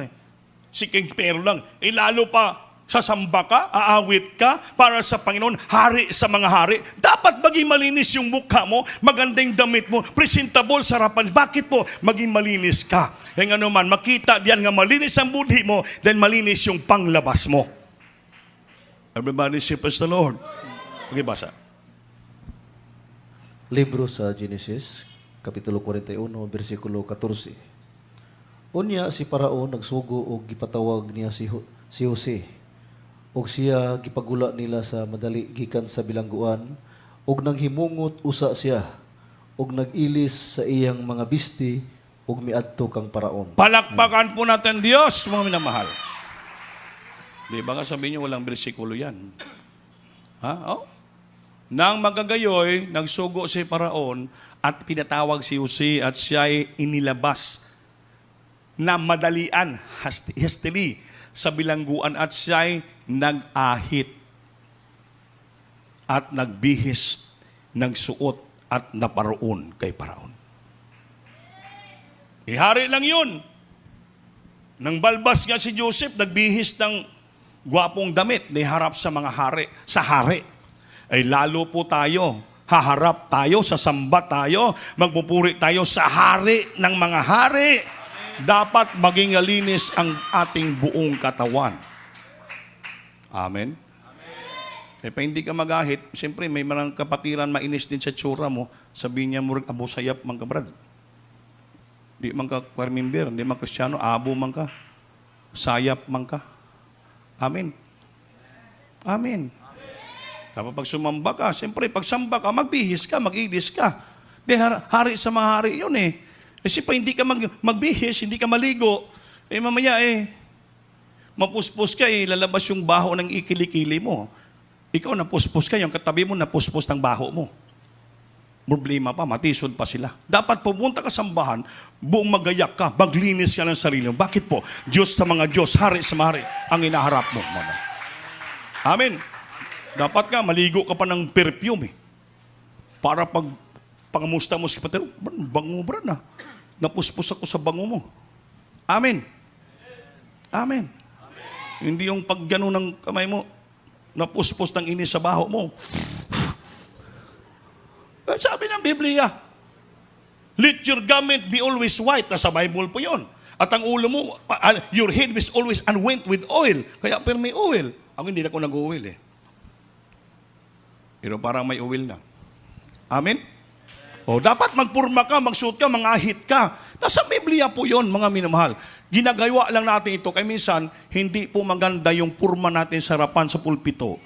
Si King Pero lang. Lalo pa, sasamba ka, aawit ka para sa Panginoon, hari sa mga hari. Dapat maging malinis yung mukha mo, magandang damit mo, presentable sa harapan. Bakit po? Maging malinis ka. Yung ano man, makita diyan nga malinis ang budhi mo, then malinis yung panglabas mo. Everybody say, praise the Lord. Pagibasa. Libro sa Genesis, Kapitulo 41, versikulo 14. Unya si Parao nagsugo o gipatawag niya si Jose. Og siya gipagula nila sa madali gikan sa bilangguan, og nanghimungot usa siya, og nagilis sa iyang mga bisti, og miadto kang Paraon. Palakpakan po natin Diyos, mga minamahal. Di ba nga sabihin niyo walang bersikulo yan? Nang magagayoy, nagsugo si Paraon at pinatawag si Jose at siya ay inilabas na madalian, hastily, sa bilangguan at siya'y nag-ahit at nagbihis, nagsuot at naparoon kay Paraon. Ihari lang yun. Nang balbas nga si Joseph, nagbihis ng gwapong damit na harap sa mga hari, sa hari. Ay lalo po tayo, haharap tayo, sasamba tayo, magpupuri tayo sa hari ng mga hari. Dapat maging linis ang ating buong katawan. Amen? Eh, pa hindi ka magahit, siyempre may marang kapatiran mainis din sa tsura mo, sabihin niya mo, abo sayap man ka, brad. Di man ka choir member, di man Kristiyano, abo man ka. Sayap man ka. Amen. Amen. Kapag sumamba ka, siyempre pag samba ka, magbihis ka, mag-idis ka. Di hari sa mga hari yun eh. Kasi pa hindi ka magbihis, hindi ka maligo, eh mamaya mapuspos ka lalabas yung baho ng ikilikili mo. Ikaw napuspos ka, yung katabi mo napuspos ng baho mo. Problema pa, matisod pa sila. Dapat pumunta ka sa sambahan, buong magayak ka, maglinis ka ng sarili mo. Bakit po? Diyos sa mga Diyos, hari sa mga hari, ang inaharap mo. Amen. Dapat nga, maligo ka pa ng perfume para pag pangamusta mo sa kapatid, bango bra na. Napuspos ako sa bango mo. Amen. Amen. Hindi yung pag gano'n ng kamay mo, napuspos ng inis sa baho mo. Sabi ng Biblia, let your garment be always white. Nasa Bible po yun. At ang ulo mo, your head is always unwent with oil. Kaya pero may oil. Ako hindi na ako nag-oil eh. Pero parang may oil na. Amen? O dapat magpurma ka, magsuot ka, mangahit ka. Nasa Biblia po yun, mga minamahal. Ginagawa lang natin ito. Kaya minsan, hindi po maganda yung purma natin sa harapan sa pulpito.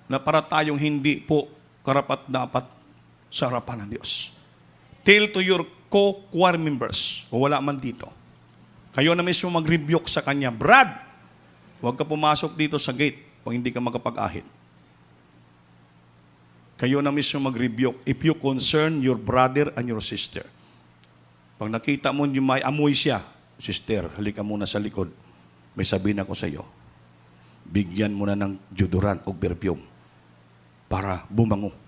Na para tayong hindi po karapat-dapat sa harapan ng Diyos. Tell to your co-choir members, o wala man dito, kayo na mismo mag-rebuke sa kanya, Brad, huwag ka pumasok dito sa gate kung hindi ka makapag-ahit. Kayo na mismo mag-rebuke if you concern your brother and your sister. Pag nakita mo yung may amoy siya, sister, halika muna sa likod. May sabihin ako sa iyo, bigyan mo na ng deodorant o perfume para bumango.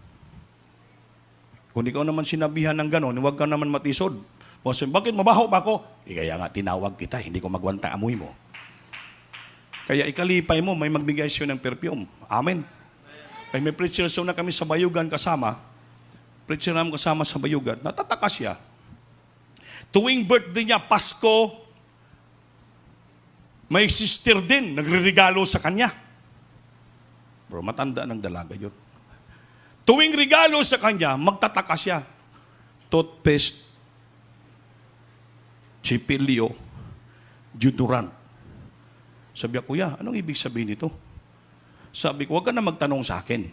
Kung ikaw naman sinabihan ng gano'n, huwag ka naman matisod. Bakit mabaho ba ako? Kaya nga tinawag kita, hindi ko magwanta amoy mo. Kaya ikalipay mo, may magbigay siya ng perfume. Amen. Kaya may preacher na kami sa Bayugan kasama. Preacher namin kasama sa Bayugan. Natataka siya. Tuwing birthday niya, Pasko, may sister din, nagre-regalo sa kanya. Bro, matanda ng dalaga yun. Tuwing regalo sa kanya, magtataka siya. Toothpaste, chipilyo, deodorant. Sabi ko, kuya, anong ibig sabihin nito? Sabi ko, huwag ka na magtanong sa akin.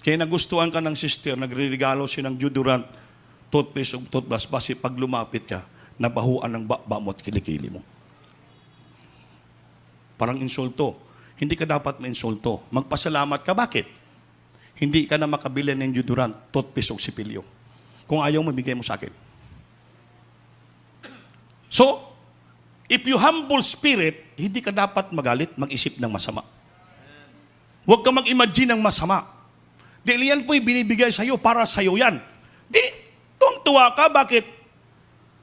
Kaya nagustuhan ka ng sister, nagre-regalo siya ng deodorant, toothpaste o toothbrush, basi pag lumapit ka, nabahuan ng baba mo at kilikili mo. Parang insulto. Hindi ka dapat ma-insulto. Magpasalamat ka. Bakit? Hindi ka na makabili ng deodorant, toothpaste o sipilyo. Kung ayaw mo, bigay mo sa akin. So, if you humble spirit, hindi ka dapat magalit, mag-isip ng masama. Huwag ka mag-imagine ng masama. Dahil yan po'y binibigay sa'yo, para sa'yo yan. Di, tuwang-tuwa ka, bakit?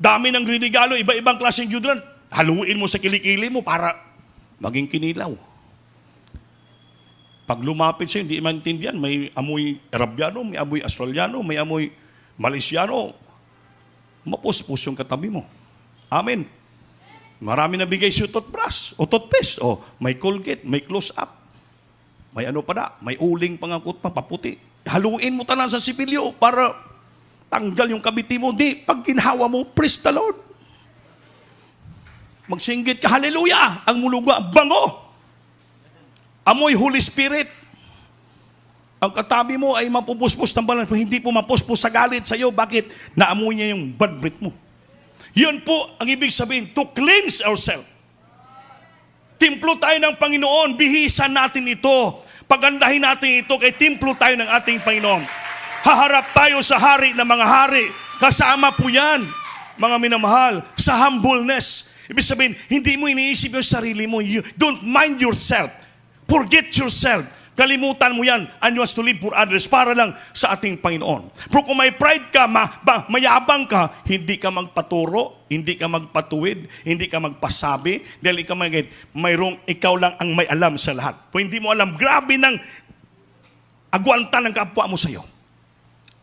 Dami ng regalo, iba-ibang klaseng deodorant. Haluin mo sa kilikili mo para maging kinilaw. Pag lumapit sa'yo, hindi maintindihan. May amoy Arabiano, may amoy Australiano, may amoy Malaysiano. Mapuspos yung katabi mo. Amen. Marami na bigay siyo toothbrush o toothpaste. O, may Colgate, may close-up. May ano pa na, may uling pangakot pa, paputi. Haluin mo tanan sa sipilyo para tanggal yung kabiti mo. Di, pag ginhawa mo, praise the Lord. Magsinggit ka, hallelujah! Ang muluga, bango! Amoy Holy Spirit. Ang katabi mo ay mapupuspos ng balan. Hindi po mapuspos sa galit sa iyo. Bakit? Naamoy niya yung bad breath mo. Yun po ang ibig sabihin, to cleanse ourselves. Templo tayo ng Panginoon. Bihisan natin ito. Pagandahin natin ito kay templo tayo ng ating Panginoon. Haharap tayo sa hari ng mga hari. Kasama po yan. mga minamahal, sa humbleness. Ibig sabihin, hindi mo iniisip yung sarili mo. You don't mind yourself. Forget yourself. Kalimutan mo yan. And you must to live for others para lang sa ating Panginoon. Pero kung may pride ka, mayabang ka, hindi ka magpaturo, hindi ka magpatuwid, hindi ka magpasabi, dahil mayroong ikaw lang ang may alam sa lahat. Kung hindi mo alam, grabe ng agwanta ng kapwa mo sa'yo.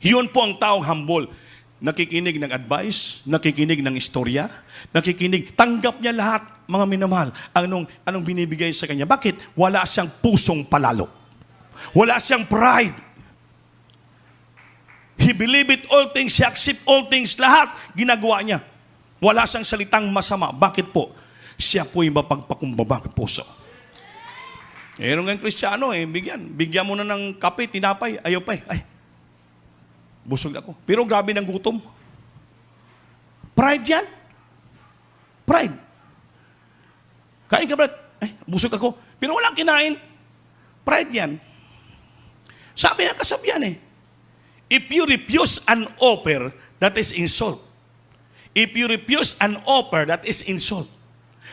Yun po ang taong humble. Nakikinig ng advice, nakikinig ng istorya, nakikinig, tanggap niya lahat, mga minamahal, anong binibigay sa kanya. Bakit? Wala siyang pusong palalo. Wala siyang pride. He believe it all things, he accept all things, lahat ginagawa niya. Wala siyang salitang masama. Bakit po? Siya po'y mapagpakumbabang puso. Meron nga Kristiyano, bigyan mo na ng kape, tinapay, ayaw pa Ay, busog ako. Pero grabe ng gutom. Pride yan. Pride. Kain ka, Brad. Ay, busog ako. Pero walang kinain. Pride yan. Sabi ng kasabihan if you refuse an offer, that is insult. If you refuse an offer, that is insult.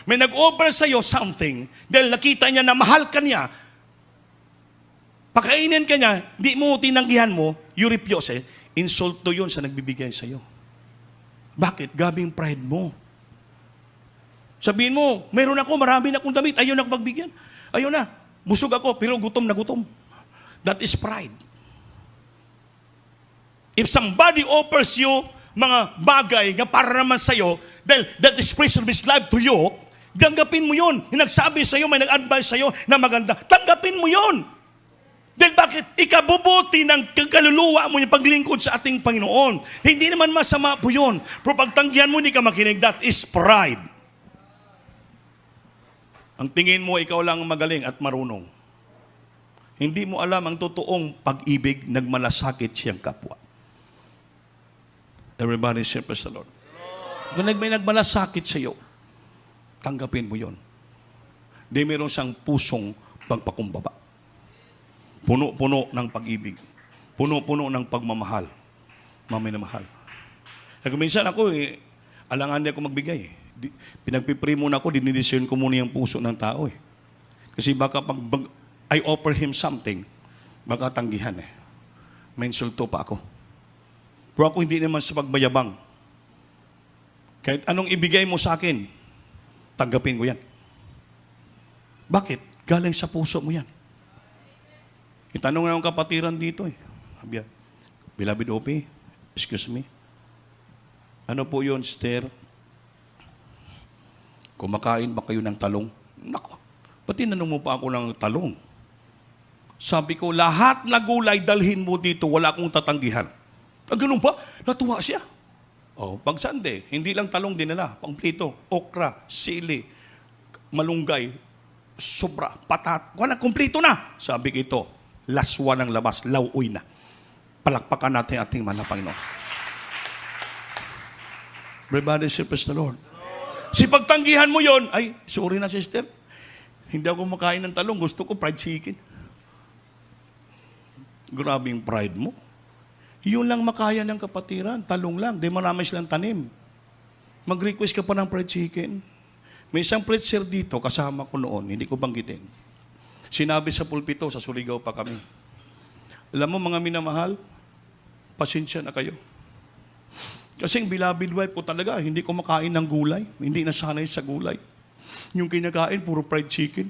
May nag-offer sa'yo something, dahil nakita niya na mahal ka niya, pakainin ka niya, di mo tinanggihan mo, you refuse insult to yun sa nagbibigay sa'yo. Bakit? Gabing pride mo. Sabihin mo, meron ako, marami na akong damit, ayaw na pagbigyan. Ayaw na, busog ako, pero gutom na gutom. That is pride. If somebody offers you mga bagay na para naman sa'yo, dahil that expression of His love to you, tanggapin mo yun. Nagsabi sa'yo, may nag-advise sa'yo na maganda, tanggapin mo yun. Dahil bakit? Ikabubuti ng kaluluwa mo yung paglingkod sa ating Panginoon. Hindi naman masama po yun. Pero pagtanggihan mo, hindi ka makinig, that is pride. Ang tingin mo, ikaw lang magaling at marunong. Hindi mo alam ang totoong pag-ibig, nagmalasakit siyang kapwa. Everybody say, praise the Lord. Kung may nagmalasakit sa iyo, tanggapin mo yon. Di meron siyang pusong pagpakumbaba. Puno-puno ng pag-ibig. Puno-puno ng pagmamahal. Maminamahal. Kaya minsan ako, alangan niya ako magbigay. Pinagpipray muna ako, dinidiscern ko muna yung puso ng tao. Kasi baka pag I offer him something, baka tanggihan May insulto pa ako. Pero ako hindi naman sa pagbayabang. Kahit anong ibigay mo sa akin, tanggapin ko yan. Bakit? Galing sa puso mo yan. Itanong na ang kapatiran dito Sabi, Beloved Opie, excuse me. Ano po yun, Sister? Kumakain ba kayo ng talong? Nako, pati tinanong mo pa ako ng talong. Sabi ko, lahat na gulay dalhin mo dito, wala akong tatanggihan. Ganun ba? Natuwa siya. Pag Sunday, hindi lang talong dinala, pangplito, okra, sili, malunggay, sobra, patat, wala, kumplito na. Sabi ko ito, laswa ng labas, lauoy na. Palakpakan natin ating mahal na Panginoon. Everybody say, praise the Lord. Si pagtanggihan mo yon, ay, sorry na sister, hindi ako makain ng talong, gusto ko fried chicken. Grabing pride mo. Yun lang makaya ng kapatiran, talong lang, di marami silang tanim. Mag-request ka pa ng fried chicken. May isang preacher dito, kasama ko noon, hindi ko banggitin. Sinabi sa pulpito, sa Surigao pa kami. Alam mo mga minamahal, pasensya na kayo. Kasi yung beloved wife ko talaga, hindi ko makain ng gulay, hindi nasanay sa gulay. Yung kinakain, puro fried chicken.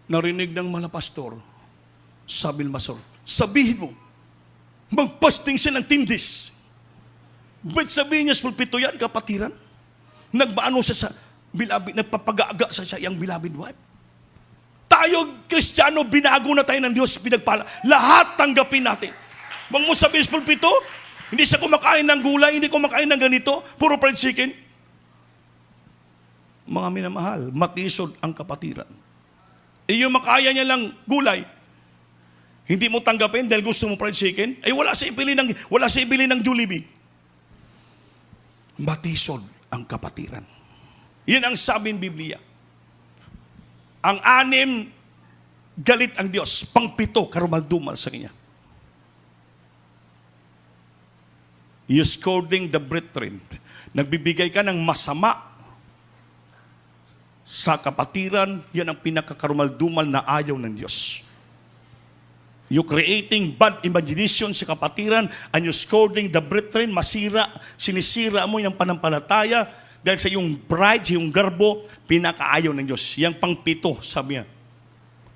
Narinig ng mga pastor, sabi ng pastor, sabihin mo, magpasting siya ng tindis. Ba't sabihin niya sa pulpito yan, kapatiran? Nagbaano siya sa beloved, nagpapagaga sa siya yung beloved wife. Tayo, Kristiyano, binago na tayo ng Diyos, pinagpala. Lahat tanggapin natin. Huwag mo sabihin sa pulpito, hindi siya kumakain ng gulay, hindi kumakain ng ganito, puro fried chicken. Mga minamahal, matisod ang kapatiran. Yung makaya niya lang gulay, hindi mo tanggapin dahil gusto mo fried chicken, ay wala sa ibili ng Jollibee. Matisod ang kapatiran. Yan ang sabi ng Biblia. Ang 6, galit ang Diyos. Pang 7, karumaldumal sa Kanya. You scolding the brethren. Nagbibigay ka ng masama sa kapatiran, yan ang pinakakarumaldumal na ayaw ng Diyos. You creating bad imagination sa kapatiran and you scolding the brethren, sinisira mo yung panampalataya dahil sa iyong pride, sa iyong garbo, pinakaayaw ng Diyos. Yang pang-pito, sabi niya.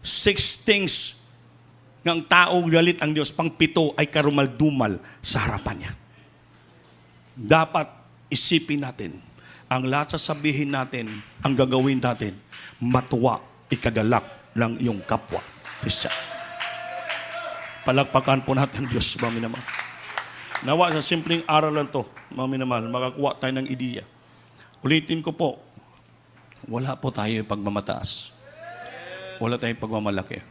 6 things ng taong galit ang Diyos, pang-pito ay karumaldumal sa harapan niya. Dapat isipin natin, ang lahat sasabihin natin, ang gagawin natin, matuwa, ikagalak lang iyong kapwa. Kristiyan. Palakpakan po natin ang Diyos, mami naman. Nawa sa simpleng aral lang to, mami naman, makakuha tayo ng ideya. Ulitin ko po, wala po tayo pagmamataas. Wala tayong pagmamalaki.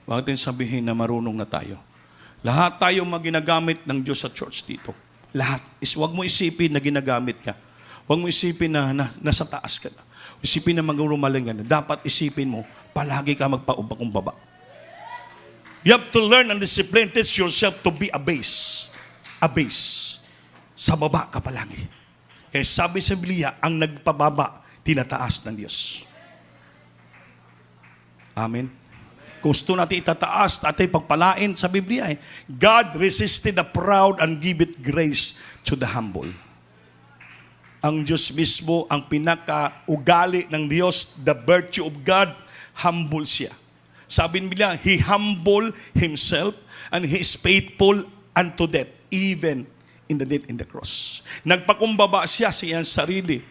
Huwag natin sabihin na marunong na tayo. Lahat tayo maginagamit ng Diyos sa church dito. Lahat. Huwag mo isipin na ginagamit ka. Huwag mo isipin na nasa taas ka na. Isipin na magrumaling ka na. Dapat isipin mo, palagi ka magpaumbaba. You have to learn and discipline. Teach yourself to be a base. A base. Sa baba ka palagi. Kaya sabi sa Biblia, ang nagpababa, tinataas ng Diyos. Amen. Kung gusto natin itataas at pagpalain sa Biblia, God resisted the proud and giveth grace to the humble. Ang Diyos mismo, ang pinaka-ugali ng Diyos, the virtue of God, humble siya. Sabi nila, He humble Himself and He is faithful unto death, even in the death in the cross. Nagpakumbaba siya sa iyang sarili.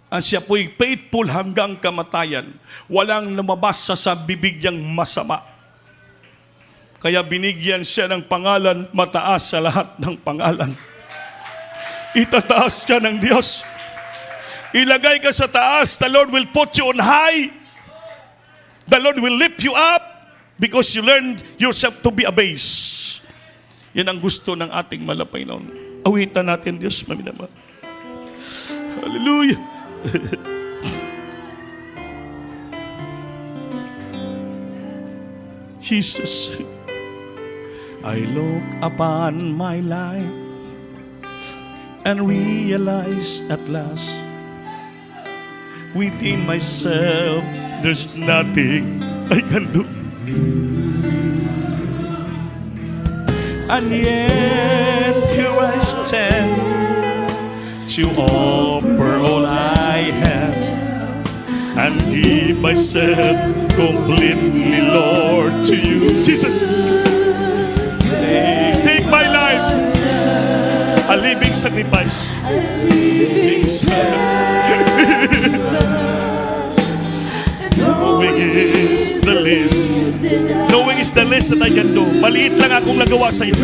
At siya po'y faithful hanggang kamatayan. Walang lumabas sa bibig niyang masama. Kaya binigyan siya ng pangalan, mataas sa lahat ng pangalan. Itataas siya ng Diyos. Ilagay ka sa taas, the Lord will put you on high. The Lord will lift you up because you learned yourself to be a base. Yan ang gusto ng ating malapay noon. Awitan natin, Diyos, mami naman. Hallelujah. Jesus, I look upon my life and realize at last within myself there's nothing I can do. And yet here I stand to offer all I have and give myself completely, Lord, to you. Jesus, take my life, a living sacrifice. Knowing is the least. Knowing is the least that I can do. Maliit lang akong nagawa sa iyo.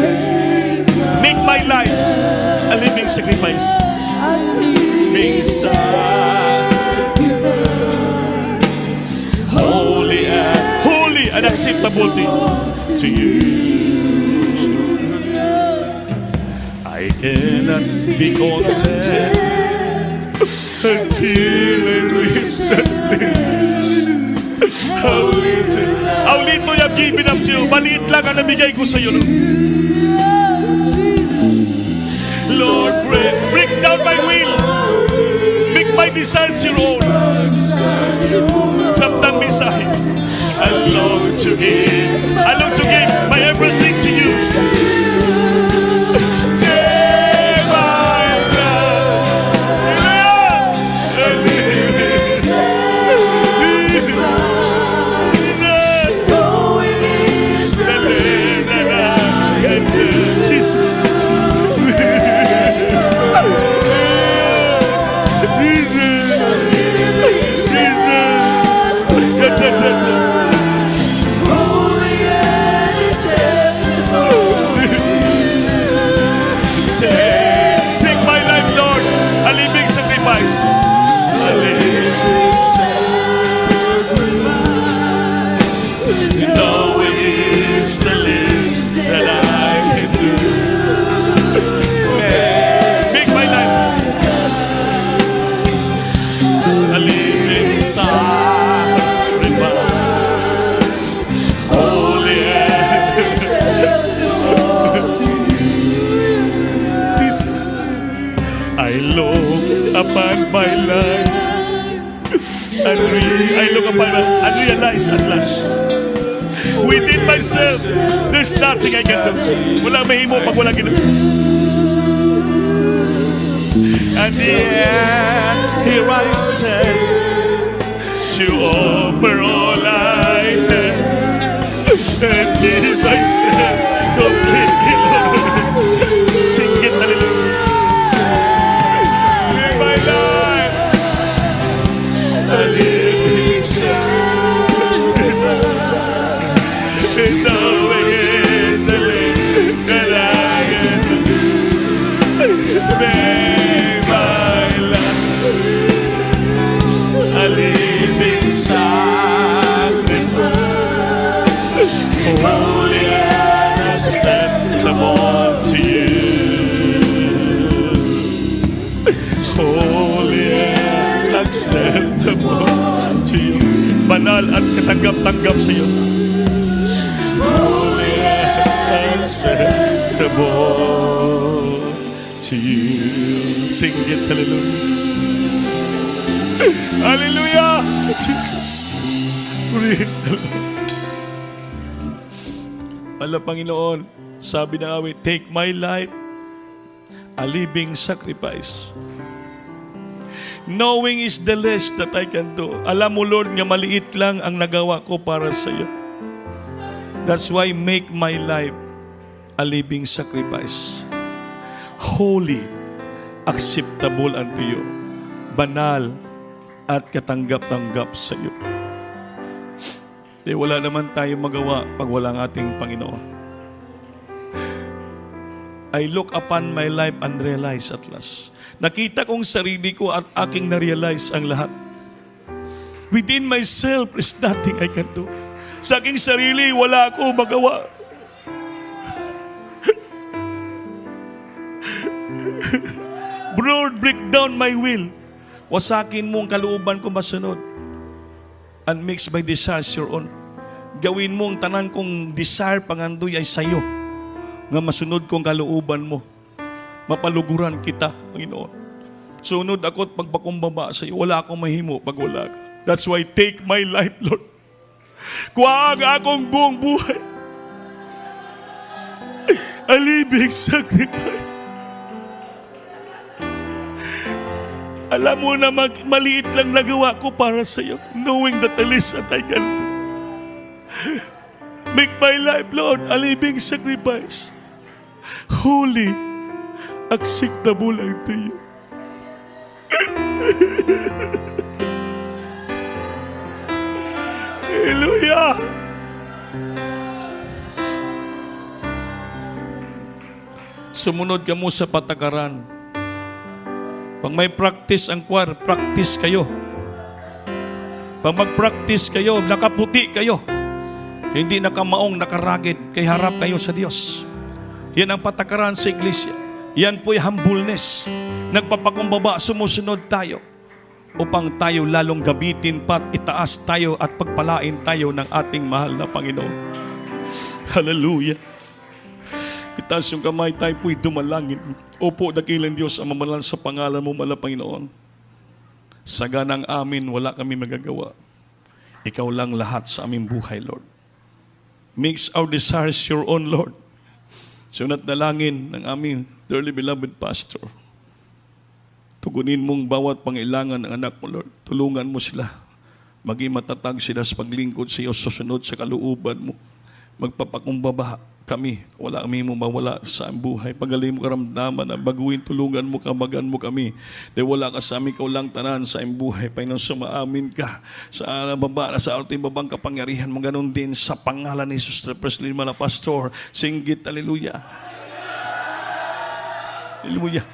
Make my life a living sacrifice. Living sacrifice. Holy and acceptable to you. I cannot be content until I reach that place. How little I've given up to you. Maliit lang ang nabigay ko sa iyo. Lord, break down my will. Make my desires your own. Samtang misahin. I long to give my everything to you. Take my love. Jesus. upon my life. And I look upon and realize at last, within myself, there's nothing I can do. Walang mahimo pag walang ginawa. And yet, here I stand to offer all I have and give myself completely, Lord. Sing it, hallelujah. Live my life a living sacrifice, and knowing it's the least that I can do. Make my life a living sacrifice, holy and acceptable to you. Holy and acceptable to you. Banal at katanggap-tanggap sa iyo. Holy and acceptable to you. Sing it, hallelujah. Hallelujah, Jesus. Ala, Panginoon, sabi ng awit, take my life a living sacrifice. Knowing is the least that I can do. Alam mo, Lord, nga maliit lang ang nagawa ko para sa iyo. That's why make my life a living sacrifice. Holy, acceptable unto you. Banal at katanggap-tanggap sa iyo. Di wala naman tayong magawa pag wala ang ating Panginoon. I look upon my life and realize at last. Nakita kong sarili ko at aking na-realize ang lahat. Within myself, is nothing I can do. Sa aking sarili, wala ako magawa. Lord, break down my will. Wasakin mo ang kalooban ko masunod. And mix my desires your own. Gawin mo ang tanan kong desire pangandoy ay sayo. Nga masunod kong kalooban mo. Mapaluguran kita, Panginoon. Sunod ako at pagpakumbaba sa iyo. Wala akong mahimo pag wala ka. That's why take my life, Lord. Kuha ang akong buong buhay. A living sacrifice. Alam mo na maliit lang nagawa ko para sa iyo. Knowing that the least that I can do. Make my life, Lord, a living sacrifice. Holy, acceptable unto you. Hallelujah! Sumunod ka mo sa patakaran. Pag may practice ang choir, practice kayo. Pag mag-practice kayo, nakaputi kayo. Hindi nakamaong, nakaragid. Kay harap kayo sa Diyos. Yan ang patakaran sa iglesia. Yan po'y humbleness. Nagpapakumbaba, sumusunod tayo. Upang tayo lalong gabitin pat itaas tayo at pagpalain tayo ng ating mahal na Panginoon. Hallelujah. Itaas yung kamay, tayo po'y dumalangin. Opo, dakilang Diyos, ang mamalan sa pangalan mo, mahal na Panginoon. Sa ganang amin, wala kami magagawa. Ikaw lang lahat sa aming buhay, Lord. Makes our desires your own, Lord. Sunat dalangin ng aming dearly beloved pastor. Tugunin mong bawat pangailangan ng anak mo, Lord. Tulungan mo sila. Maging matatag sila sa paglingkod sa iyo, susunod sa kalooban mo. Magpapakumbaba kami. Wala kami mo mawala sa buhay. Pagaling mo karamdaman na baguhin, tulungan mo, kamagan mo kami. Dahil wala ka sa amin, ikaw lang tanan sa aming buhay. Panginoon, sumaamin ka sa baba, sa ating babang kapangyarihan mo. Ganon din sa pangalan ni Jesus Presley, mga pastor. Singgit, hallelujah. Hallelujah.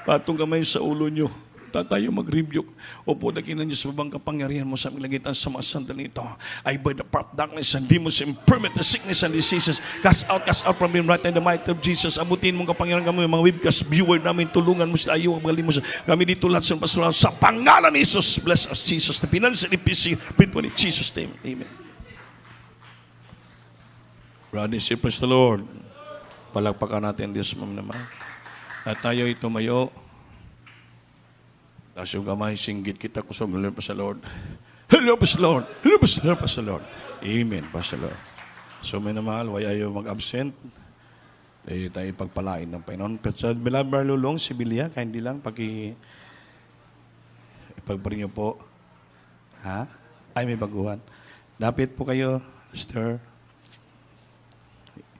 Patong kamay sa ulo nyo. Tayo mag-rebuke. Opo, dakilan niyo sa babang kapangyarihan mo sa aming lagitan sa mga sandali ito. I by the power of darkness and demons, infirmity, sickness and diseases, cast out from him right in the might of Jesus. Abutin mong kapangyarihan kami, mga webcast viewer namin, tulungan mo sila, ayaw, magaling mo sila. Kami dito lahat sa pastoral, sa pangalan ni Jesus, bless us, Jesus. The pinansin ni PC, in Jesus' name. Amen. Brothers, praise the Lord. Palagpakan natin Diyos, ma'am naman. At tayo'y tumayo. Lasyo gamay, singgit kita kusog. Hello pa sa Lord. Hello pa sa Lord. Hello pa sa Lord. Amen pa sa Lord. So may namahal, why ayaw mag-absent? Tayo pagpalain ng Panginoon. Sa Bilabar Lulong, si Bilya, kaya hindi lang, ipagparin niyo po. Ha? Ay, may baguhan. Dapat po kayo, sister,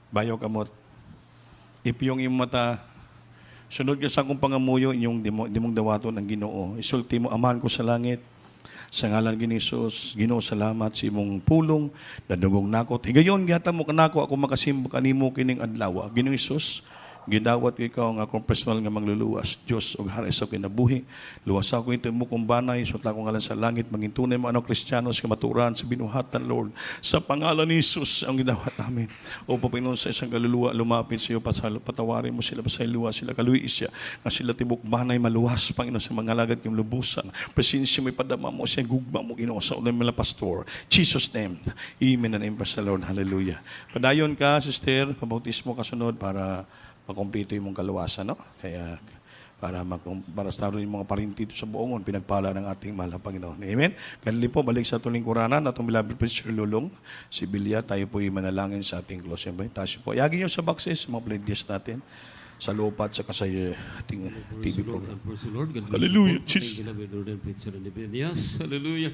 bayo kamot. Ipiyong iyong mata, sunod ka sa akong pangamuyo, inyong dimong dawaton ang Ginoo. Isulti mo, amahan ko sa langit. Sa ngalan ni Jesus, Ginoo, salamat sa imong pulong, nadugong nako. Higayon, gihata mo kanako, ako makasimbo kanimo kining adlaw. Ginoo Jesus, gidawat ko ikaw nga akong personal nga mangluluwas. Diyos, og haray sa kinabuhi. Luwas ako ito mo kong banay, sut akong ngalan sa langit, mangintunay mo ano Kristiyanos, kamaturan sa binuhatan, Lord. Sa pangalan ni Jesus, ang gidawat namin. O Panginoon, sa isang kaluluwa, lumapit sa iyo, patawarin mo sila, pasayluwa sila, kaluwi siya, nga sila tibok banay maluwas, Panginoon, sa mga lagad yung lubusan. Presensya mo, ipadama mo siya, gugma mo, Ginoo, sa ulan mga pastor. Jesus' name, amen and amen sa Lord. Hallelujah. Padayon ka, sister, pabautismo kasunod para makompleto yung mong kaluwasan, no? Kaya para sa yung mga parintito sa buongon, pinagpala ng ating mahal na Panginoon. Amen? Kanili po, balik sa ating lingkuranan, atong beloved Preacher Lulong, si Bilya, tayo po yung manalangin sa ating closing prayer. Tayo po. Yagin nyo sa boxes, mga playlists natin, sa lupat, sa kasay ating TV program. Hallelujah, Jesus. Hallelujah.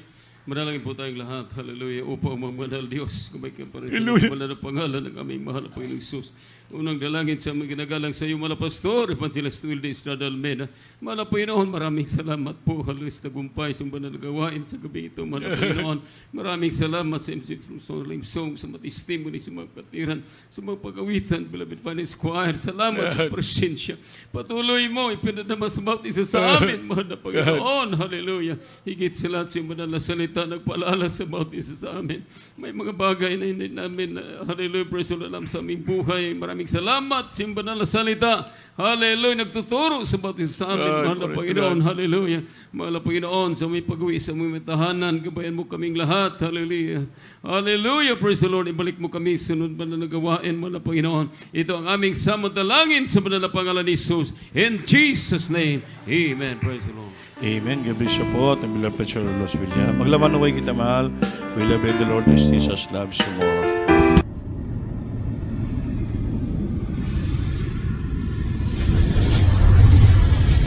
Manalangin po tayong lahat. Hallelujah. Upang magmanal Diyos. Kumain pa rin Hallelujah. sa wala na pangalan ng aming mahal na Panginoong Isus. Unang dalangin sa mga ginagalang sa iyo, mga pastor, Evan Celestial de Estrada Almeda. Mga Panginoon, maraming salamat po. Halos tagumpay sa banal na gawain sa gabi ito, mga Panginoon. Maraming salamat sa MC Solim Song, sa mga testimony, sa mga katiran, sa mga pagawitan, Beloved Finance Choir. Salamat sa presensya. Patuloy mo, ipinadama sa bawat isa sa amin, mga Panginoon. Hallelujah. Higit sa lahat sa banal na salita, nagpaalala sa bawat isa sa amin. May mga bagay na hindi namin, hallelujah, praise the Lord, sa aming buhay. Maraming salamat sa banal na salita. Hallelujah, nagtuturo sa bawat isa sa amin, mahal na Panginoon. Hallelujah. Mahal na Panginoon, sa may pag-uwi, sa may tahanan, gabayan mo kaming lahat. Hallelujah. Hallelujah, praise the Lord. Ibalik mo kami sunod ba na nagawain, mahal na Panginoon. Ito ang aming samantalangin sa banal na pangalan ni Jesus. In Jesus' name, amen. Praise the Lord. Amen. God bless you po. At ang beloved Preacher Los Villar. Maglaman away kita, mahal. We love you, the Lord. Jesus loves you more.